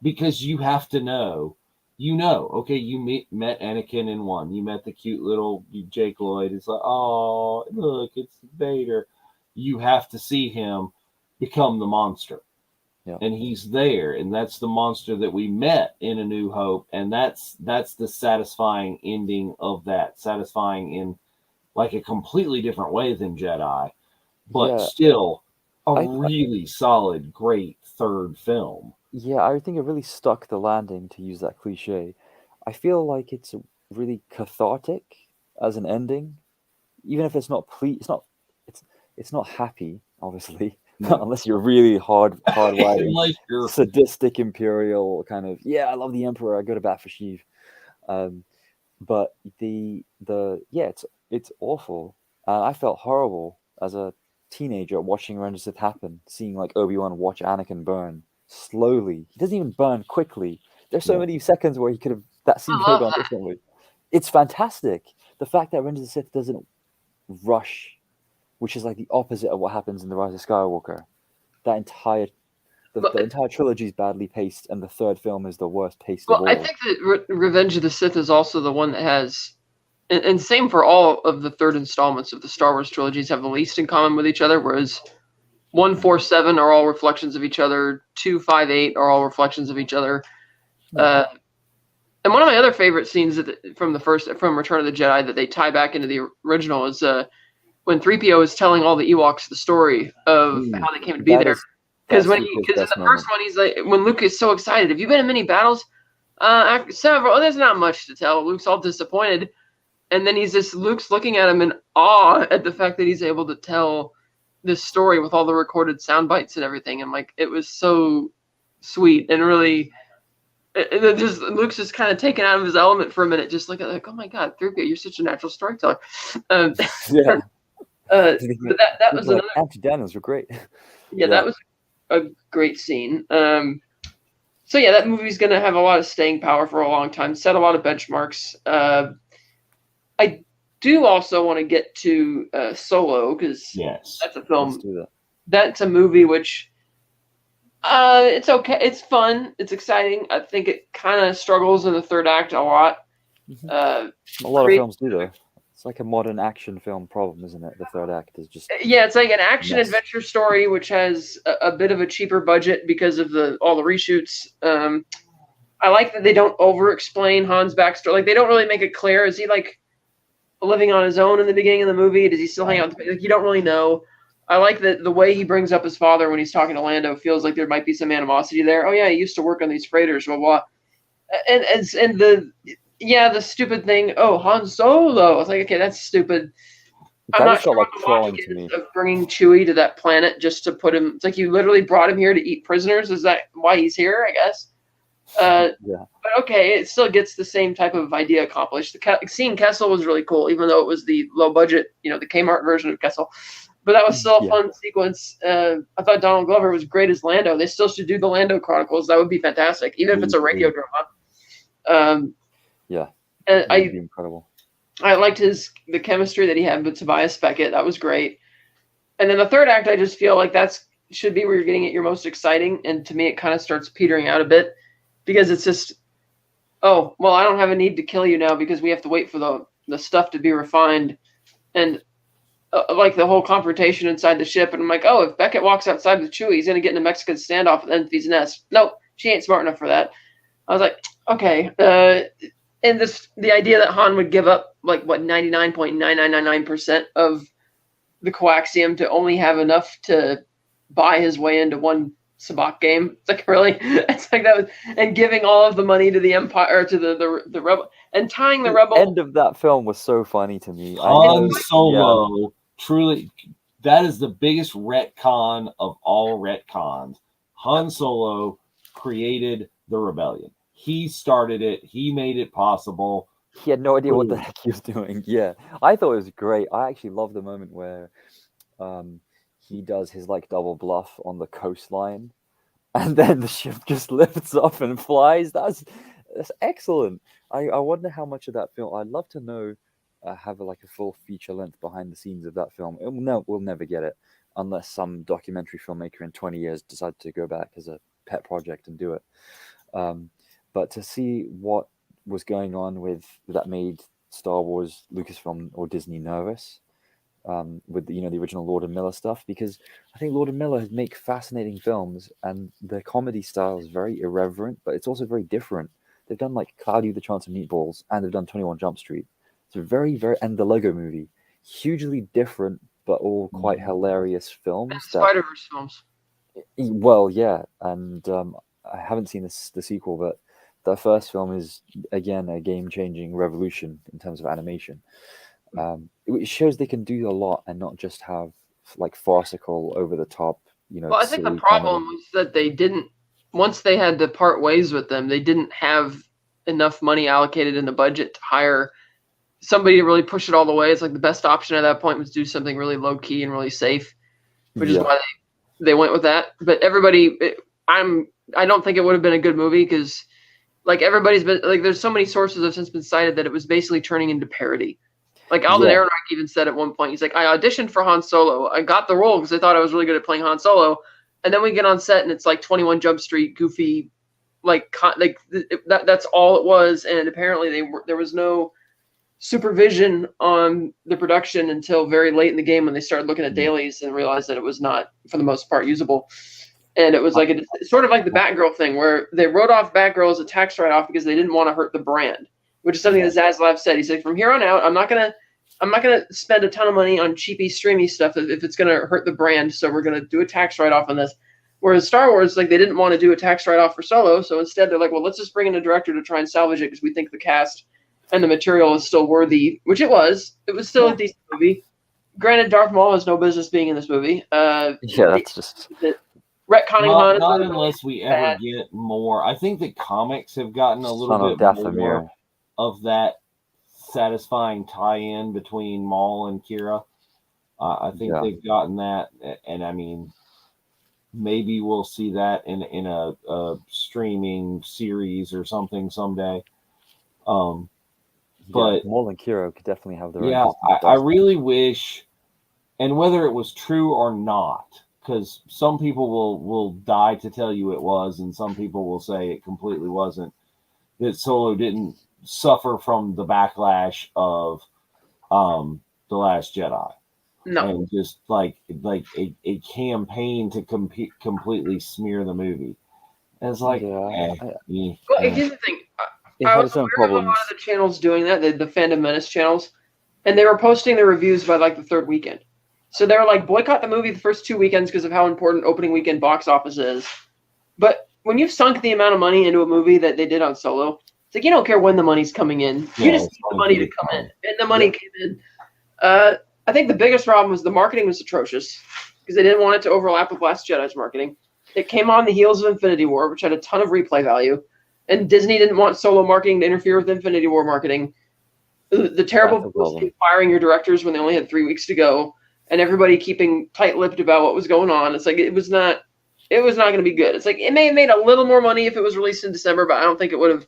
because you have to know. Okay, you met Anakin in one. You met the cute little Jake Lloyd. It's like, oh, look, it's Vader. You have to see him become the monster. Yeah. And he's there, and that's the monster that we met in A New Hope, and that's the satisfying ending of that. Satisfying in like a completely different way than Jedi, but still a really solid, great third film. Yeah, I think it really stuck the landing, to use that cliche. I feel like it's really cathartic as an ending, even if it's not it's not happy, obviously. No. unless you're really hardwired, Unless you're sadistic imperial kind of. Yeah, I love the Emperor. I go to bat for Sheev. But yeah, it's awful. I felt horrible as a teenager watching Revenge of the Sith happen, seeing like Obi-Wan watch Anakin burn slowly. He doesn't even burn quickly. There's so Yeah. many seconds where that scene could have gone differently. It's fantastic. The fact that Revenge of the Sith doesn't rush, which is like the opposite of what happens in The Rise of Skywalker. That entire the entire trilogy is badly paced, and the third film is the worst paced of all. I think that Revenge of the Sith is also the one that has, and same for all of the third installments of the Star Wars trilogies, have the least in common with each other, whereas 1, 4, 7 are all reflections of each other, 2, 5, 8 are all reflections of each other. And one of my other favorite scenes from Return of the Jedi that they tie back into the original is when 3PO is telling all the Ewoks the story of how they came to be there. Because in the first one, he's like, when Luke is so excited, have you been in many battles? After several, there's not much to tell. Luke's all disappointed. And then Luke's looking at him in awe at the fact that he's able to tell this story with all the recorded sound bites and everything. And like, it was so sweet and really, Luke's just kind of taken out of his element for a minute, just looking like, oh my God, 3PO, you're such a natural storyteller. Yeah. But that was another. Auntie Daniels were great. Yeah, that was a great scene. So yeah, that movie's going to have a lot of staying power for a long time. Set a lot of benchmarks. I do also want to get to Solo because that's a film. Let's do that. That's a movie which it's okay. It's fun. It's exciting. I think it kind of struggles in the third act a lot. A lot of films do though. It's like a modern action film problem, isn't it? The third act is just it's like an action adventure story which has a bit of a cheaper budget because of all the reshoots. I like that they don't over-explain Han's backstory. Like they don't really make it clear. Is he like living on his own in the beginning of the movie? Does he still hang out? Like you don't really know. I like that the way he brings up his father when he's talking to Lando feels like there might be some animosity there. Oh yeah, he used to work on these freighters, blah blah. And the stupid thing. Oh, Han Solo. I was like, okay, that's stupid. I'm not sure what the logic is of bringing Chewie to that planet just to put him. It's like you literally brought him here to eat prisoners. Is that why he's here? I guess. But okay, it still gets the same type of idea accomplished. Seeing Kessel was really cool, even though it was the low budget, the Kmart version of Kessel. But that was still a fun sequence. I thought Donald Glover was great as Lando. They still should do the Lando Chronicles. That would be fantastic, even if it's a radio drama. And that'd be incredible. I liked the chemistry that he had with Tobias Beckett. That was great. And then the third act, I just feel like should be where you're getting it your most exciting. And to me, it kind of starts petering out a bit because it's just, oh, well, I don't have a need to kill you now because we have to wait for the stuff to be refined. And like the whole confrontation inside the ship. And I'm like, oh, if Beckett walks outside with Chewie, he's going to get in a Mexican standoff at Enfys Nest. Nope, she ain't smart enough for that. I was like, okay. And the idea that Han would give up like 99.9999% of the coaxium to only have enough to buy his way into one sabacc game. It's like really, it's like that was, and giving all of the money to the Empire or to the rebel and tying the rebel. The end of that film was so funny to me. Han Solo, truly, that is the biggest retcon of all retcons. Han Solo created the rebellion. He started it. He made it possible. He had no idea what the heck he was doing. Yeah, I thought it was great. I actually love the moment where he does his like double bluff on the coastline, and then the ship just lifts up and flies. That's excellent. I wonder how much of that film. I'd love to know. Have a full feature length behind the scenes of that film. We'll never get it unless some documentary filmmaker in 20 years decides to go back as a pet project and do it. But to see what was going on that made Star Wars, Lucasfilm, or Disney nervous with the original Lord and Miller stuff, because I think Lord and Miller make fascinating films and their comedy style is very irreverent, but it's also very different. They've done like Cloudy with a Chance of Meatballs and they've done 21 Jump Street. It's very, very, and the Lego Movie, hugely different, but all quite hilarious films. And Spider-Verse films. Well, yeah, and I haven't seen the sequel, but the first film is again a game-changing revolution in terms of animation. It shows they can do a lot and not just have like farcical, over-the-top Well, I think the problem was that they didn't. Once they had to part ways with them, they didn't have enough money allocated in the budget to hire somebody to really push it all the way. It's like the best option at that point was do something really low key and really safe, which is why they went with that. But I don't think it would have been a good movie because, like, everybody's been like, there's so many sources have since been cited that it was basically turning into parody. Like Alden Ehrenreich even said at one point, he's like, I auditioned for Han Solo. I got the role because I thought I was really good at playing Han Solo. And then we get on set and it's like 21 Jump Street, goofy, that's all it was. And apparently there was no supervision on the production until very late in the game when they started looking at dailies and realized that it was not, for the most part, usable. And it was like it's sort of like the Batgirl thing where they wrote off Batgirl as a tax write-off because they didn't want to hurt the brand, which is something that Zaslav said. He said, from here on out, I'm not gonna spend a ton of money on cheapy, streamy stuff if it's gonna hurt the brand. So we're gonna do a tax write-off on this. Whereas Star Wars, like, they didn't want to do a tax write-off for Solo, so instead they're like, well, let's just bring in a director to try and salvage it because we think the cast and the material is still worthy, which it was. It was still a decent movie. Granted, Darth Maul has no business being in this movie. That's just retconning Han. Not unless we ever get more. I think the comics have gotten a little bit more of that satisfying tie-in between Maul and Kira. I think they've gotten that, and I mean, maybe we'll see that in a streaming series or something someday. But Maul and Kira could definitely have their own. Yeah, I really wish, and whether it was true or not, because some people will die to tell you it was, and some people will say it completely wasn't, that Solo didn't suffer from the backlash of The Last Jedi. No. And just like a campaign to completely smear the movie. And it's like, Well, here's the thing. I was aware of a lot of the channels doing that, the Fandom Menace channels, and they were posting the reviews by like the third weekend. So they were like, boycott the movie the first 2 weekends because of how important opening weekend box office is. But when you've sunk the amount of money into a movie that they did on Solo, it's like you don't care when the money's coming in. You just need the money to come in. And the money came in. I think the biggest problem was the marketing was atrocious because they didn't want it to overlap with Last Jedi's marketing. It came on the heels of Infinity War, which had a ton of replay value. And Disney didn't want Solo marketing to interfere with Infinity War marketing. The terrible publicity, firing your directors when they only had 3 weeks to go, and everybody keeping tight-lipped about what was going on. It's like it was not going to be good. It's like it may have made a little more money if it was released in December, but I don't think it would have.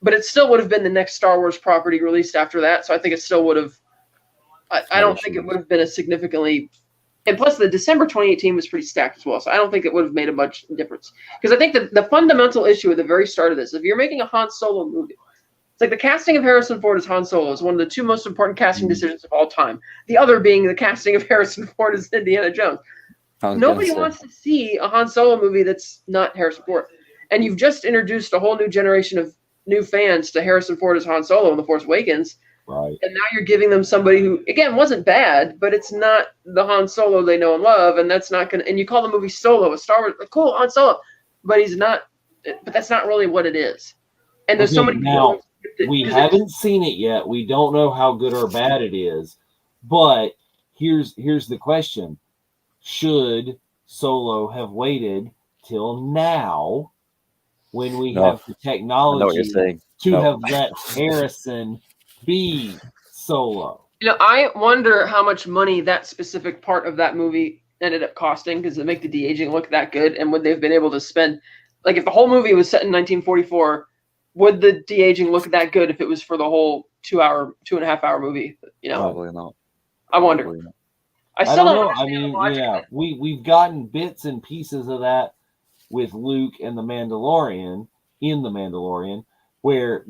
But it still would have been the next Star Wars property released after that. So I think it still would have. I don't think it would have been a significantly. And plus, the December 2018 was pretty stacked as well, so I don't think it would have made a much difference. Because I think that the fundamental issue at the very start of this, if you're making a Han Solo movie, it's like the casting of Harrison Ford as Han Solo is one of the two most important casting decisions of all time. The other being the casting of Harrison Ford as Indiana Jones. Nobody wants to see a Han Solo movie that's not Harrison Ford. And you've just introduced a whole new generation of new fans to Harrison Ford as Han Solo in The Force Awakens. Right. And now you're giving them somebody who, again, wasn't bad, but it's not the Han Solo they know and love, and that's not going to – and you call the movie Solo, a Star Wars – cool, Han Solo. But he's not – but that's not really what it is. And there's so many now, we haven't seen it yet. We don't know how good or bad it is. But here's the question. Should Solo have waited till now when we have the technology to have let Harrison – be Solo? You know, I wonder how much money that specific part of that movie ended up costing because it make the de-aging look that good, and would they've been able to spend, like, if the whole movie was set in 1944, would the de-aging look that good if it was for the whole 2.5 hour movie? You know, probably not. I wonder. I still don't know. I mean, yeah, we've gotten bits and pieces of that with Luke and the Mandalorian in the Mandalorian, where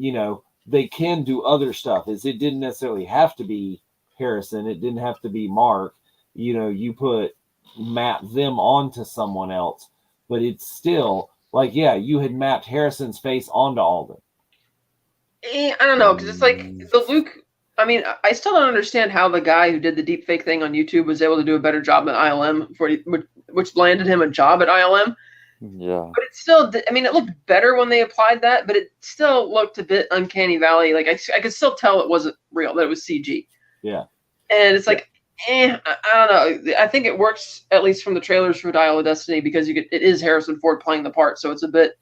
they can do other stuff. It didn't necessarily have to be Harrison. It didn't have to be Mark. You map them onto someone else, but it's still like, you had mapped Harrison's face onto Alden. I don't know, because it's like the Luke. I mean, I still don't understand how the guy who did the deepfake thing on YouTube was able to do a better job at ILM, which landed him a job at ILM. Yeah. But it still, I mean, it looked better when they applied that, but it still looked a bit uncanny valley. Like I could still tell it wasn't real, that it was CG. Yeah. And it's like, I don't know. I think it works at least from the trailers for Dial of Destiny because it is Harrison Ford playing the part, so it's a bit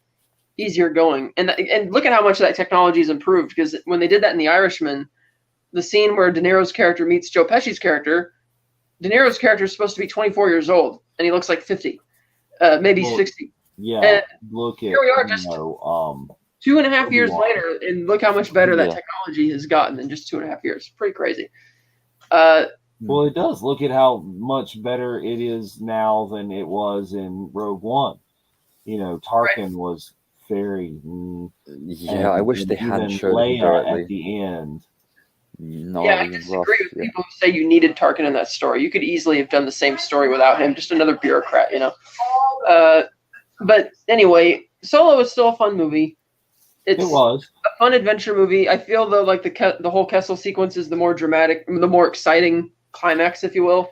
easier going. And look at how much that technology has improved because when they did that in The Irishman, the scene where De Niro's character meets Joe Pesci's character, De Niro's character is supposed to be 24 years old, and he looks like 50, maybe 60. Yeah, and look at here we are, just 2.5 years later, and look how much better that technology has gotten in just 2.5 years. Pretty crazy. Well, it does. Look at how much better it is now than it was in Rogue One. Tarkin was very. I wish they hadn't showed Leia him directly at the end. I disagree with people who say you needed Tarkin in that story. You could easily have done the same story without him, just another bureaucrat, But anyway, Solo is still a fun movie. It was a fun adventure movie. I feel though like the whole Kessel sequence is the more dramatic, the more exciting climax, if you will.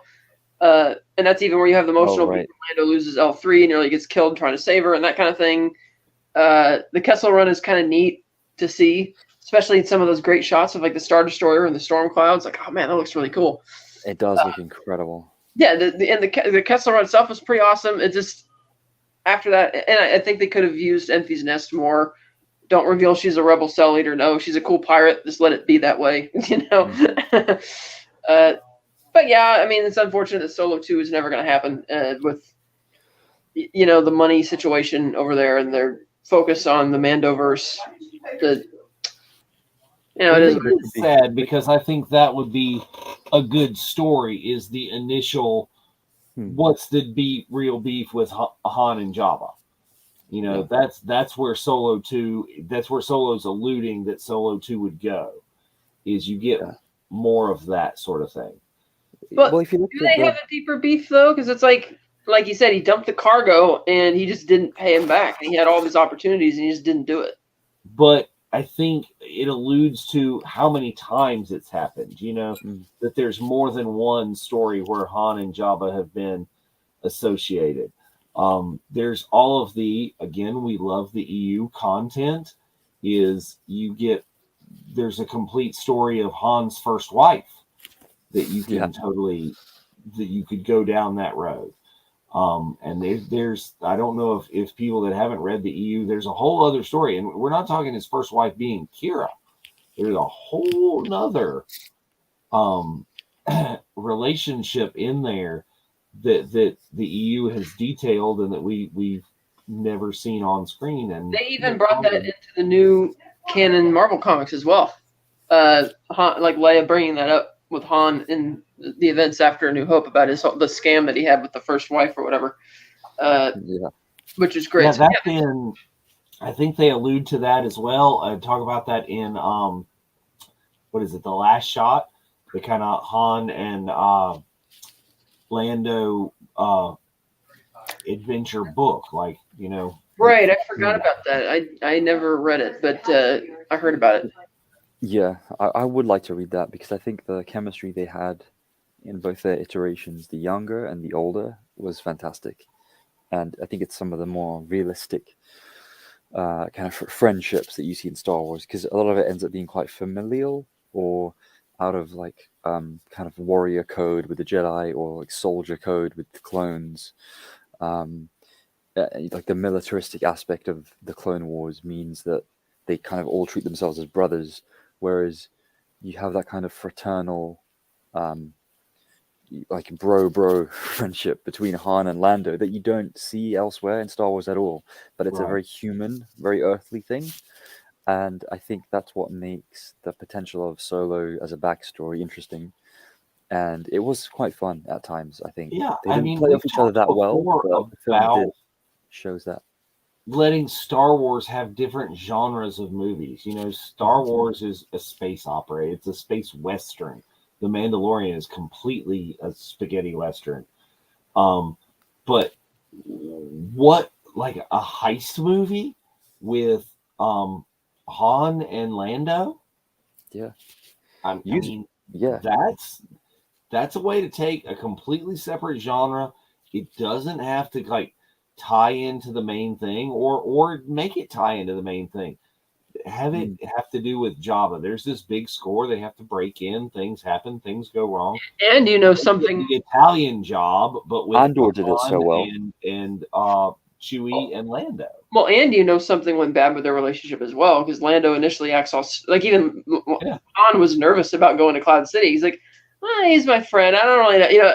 And that's even where you have the emotional beat when Lando loses L3 and nearly gets killed trying to save her and that kind of thing. The Kessel Run is kind of neat to see, especially in some of those great shots of like the Star Destroyer and the storm clouds. Like, oh man, that looks really cool. It does look incredible. Yeah, the Kessel Run itself was pretty awesome. It just after that, and I think they could have used Enfys Nest more. Don't reveal she's a rebel cell leader. No, she's a cool pirate. Just let it be that way, But yeah, I mean, it's unfortunate that Solo 2 is never going to happen with, the money situation over there and their focus on the Mandoverse. It is sad because I think that would be a good story. Is the initial what's the real beef with Han and Jabba? That's where Solo 2. That's where Solo's alluding that Solo 2 would go. Is you get more of that sort of thing. But if you look do they have a deeper beef though? Because it's like you said, he dumped the cargo and he just didn't pay him back. And he had all these opportunities and he just didn't do it. But I think it alludes to how many times it's happened. That there's more than one story where Han and Jabba have been associated. There's all of we love the EU content. There's a complete story of Han's first wife. That you can that you could go down that road. And there's I don't know if people that haven't read the EU, there's a whole other story. And we're not talking his first wife being Kira. There's a whole nother relationship in there that the EU has detailed and that we've never seen on screen. And they even brought that into the new canon Marvel comics as well. Like Leia bringing that up with Han in the events after A New Hope about the scam that he had with the first wife or whatever, which is great. I think they allude to that as well. I talk about that in what is it, The Last Shot, the kind of Han and Lando adventure book, Right, I forgot about that. I never read it, but I heard about it. Yeah, I would like to read that because I think the chemistry they had in both their iterations, the younger and the older, was fantastic. And I think it's some of the more realistic kind of friendships that you see in Star Wars, because a lot of it ends up being quite familial or out of kind of warrior code with the Jedi or like soldier code with the clones. Like the militaristic aspect of the Clone Wars means that they kind of all treat themselves as brothers. Whereas you have that kind of fraternal, like bro friendship between Han and Lando that you don't see elsewhere in Star Wars at all. But it's a very human, very earthly thing. And I think that's what makes the potential of Solo as a backstory interesting. And it was quite fun at times, I think. Yeah, they didn't play off each other that well, but the film shows that. Letting Star Wars have different genres of movies. Star Wars is a space opera. It's a space western. The Mandalorian is completely a spaghetti western. But what, like a heist movie with Han and Lando? Yeah. I mean, that's a way to take a completely separate genre. It doesn't have to tie into the main thing or make it tie into the main thing. have it have to do with Jabba. There's this big score they have to break in. Things happen. Things go wrong. And you know They did something. the Italian job, but with Andor did it so Han well. and Chewie and Lando. Well, and you know something went bad with their relationship as well, because Lando initially acts all like even Yeah. Han was nervous about going to Cloud City. He's like, well, he's my friend. I don't really know,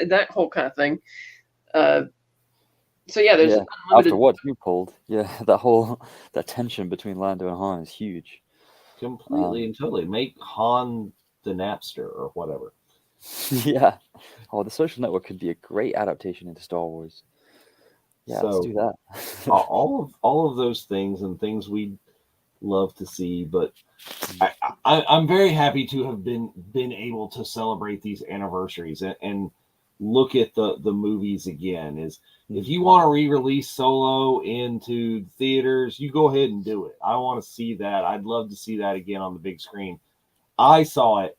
that whole kind of thing. So yeah, there's unlimited. After what you pulled, that tension between Lando and Han is huge. Completely and totally. Make Han the Napster or whatever. Yeah. Oh, the Social Network could be a great adaptation into Star Wars. Yeah, let's do that. all of those things and things we'd love to see, but I'm very happy to have been able to celebrate these anniversaries and look at the movies again. If you want to re-release Solo into theaters, you go ahead and do it. I want to see that. I'd love to see that again on the big screen. I saw it.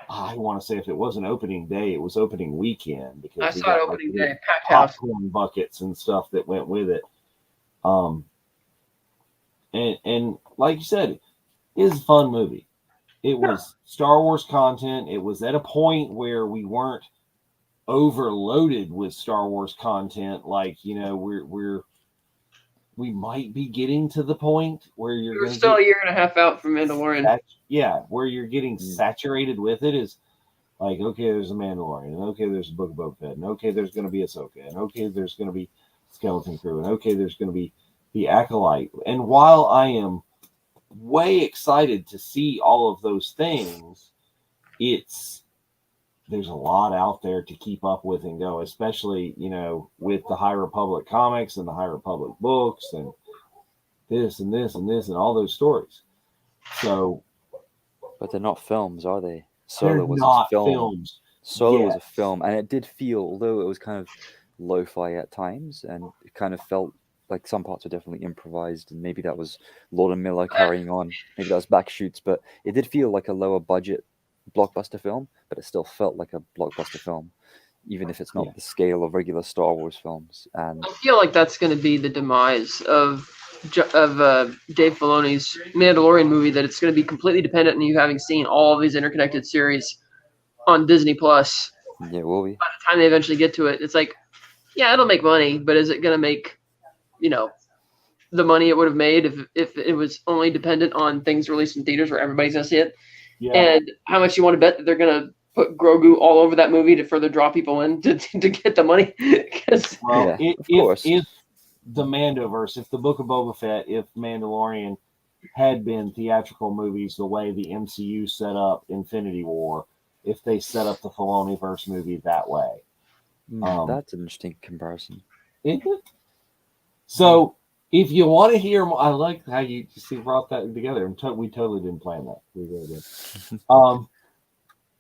I want to say if it wasn't opening day, it was opening weekend, because I saw it opening day, packed house, popcorn buckets and stuff that went with it. And like you said, it is a fun movie. It was Star Wars content. It was at a point where we weren't overloaded with Star Wars content. Like, we might be getting to the point where you're still a year and a half out from Mandalorian. Where you're getting saturated with it is like, okay, there's a Mandalorian, and okay, there's a Book of Boba Fett, and okay, there's going to be Ahsoka, and okay, there's going to be Skeleton Crew, and okay, there's going to be the Acolyte. And while I am way excited to see all of those things, there's a lot out there to keep up with and go, especially, with the High Republic comics and the High Republic books and this and this and this and all those stories. So, but they're not films, are they? Solo was not films. Solo was a film, and it did feel, although it was kind of lo-fi at times, and it kind of felt like some parts were definitely improvised, and maybe that was Lord and Miller carrying on. Maybe that was back shoots, but it did feel like a lower budget blockbuster film, but it still felt like a blockbuster film, even if it's not the scale of regular Star Wars films. And I feel like that's going to be the demise of Dave Filoni's Mandalorian movie, that it's going to be completely dependent on you having seen all of these interconnected series on Disney Plus. Yeah, it will be. By the time they eventually get to it, it's like, yeah, it'll make money, but is it going to make, the money it would have made if it was only dependent on things released in theaters where everybody's going to see it? Yeah. And how much you want to bet that they're going to put Grogu all over that movie to further draw people in to get the money? If the Mandoverse, if the Book of Boba Fett, if Mandalorian had been theatrical movies the way the MCU set up Infinity War, if they set up the Filoniverse movie that way. That's an interesting comparison. Isn't it? So, if you want to hear more, I like how you brought that together. We totally didn't plan that. We really did.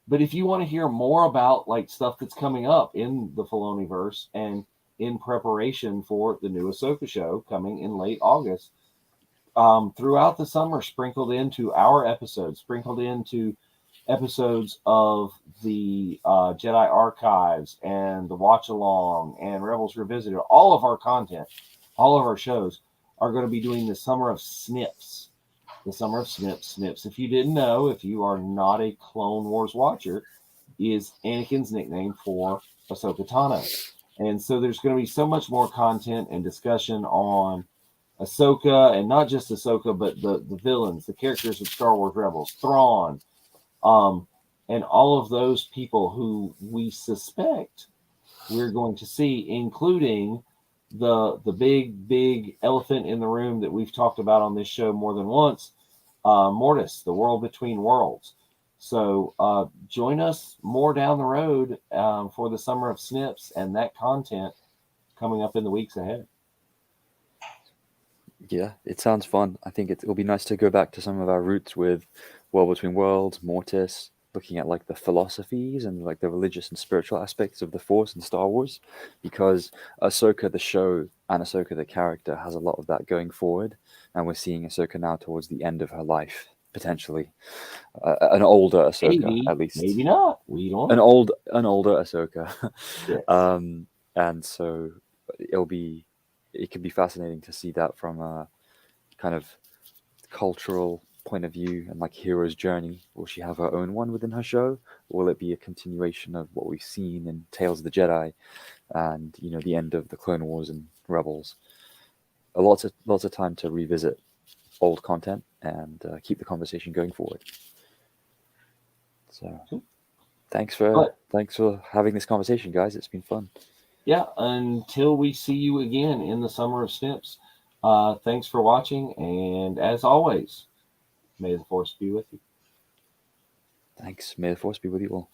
But if you want to hear more about like stuff that's coming up in the Filoniverse and in preparation for the new Ahsoka show coming in late August, throughout the summer, sprinkled into our episodes, sprinkled into episodes of the Jedi Archives and the Watch Along and Rebels Revisited, all of our content, all of our shows are going to be doing the Summer of Snips. The Summer of Snips. If you didn't know, if you are not a Clone Wars watcher, is Anakin's nickname for Ahsoka Tano. And so there's going to be so much more content and discussion on Ahsoka, and not just Ahsoka, but the villains, the characters of Star Wars Rebels, Thrawn, and all of those people who we suspect we're going to see, including the big elephant in the room that we've talked about on this show more than once, Mortis, the World Between Worlds. So join us more down the road for the Summer of Snips and that content coming up in the weeks ahead. Yeah, it sounds fun. I think it'll be nice to go back to some of our roots with World Between Worlds, Mortis, looking at like the philosophies and like the religious and spiritual aspects of the Force in Star Wars, because Ahsoka the show and Ahsoka the character has a lot of that going forward, and we're seeing Ahsoka now towards the end of her life, potentially an older Ahsoka, at least. Maybe not. We don't. An older Ahsoka. Yes. And so it could be fascinating to see that from a kind of cultural point of view and like hero's journey? Will she have her own one within her show? Or will it be a continuation of what we've seen in Tales of the Jedi and the end of the Clone Wars and Rebels? Lots of time to revisit old content and keep the conversation going forward. So thanks for having this conversation, guys. It's been fun. Yeah, until we see you again in the Summer of Snips, thanks for watching, and as always, may the Force be with you. Thanks. May the Force be with you all.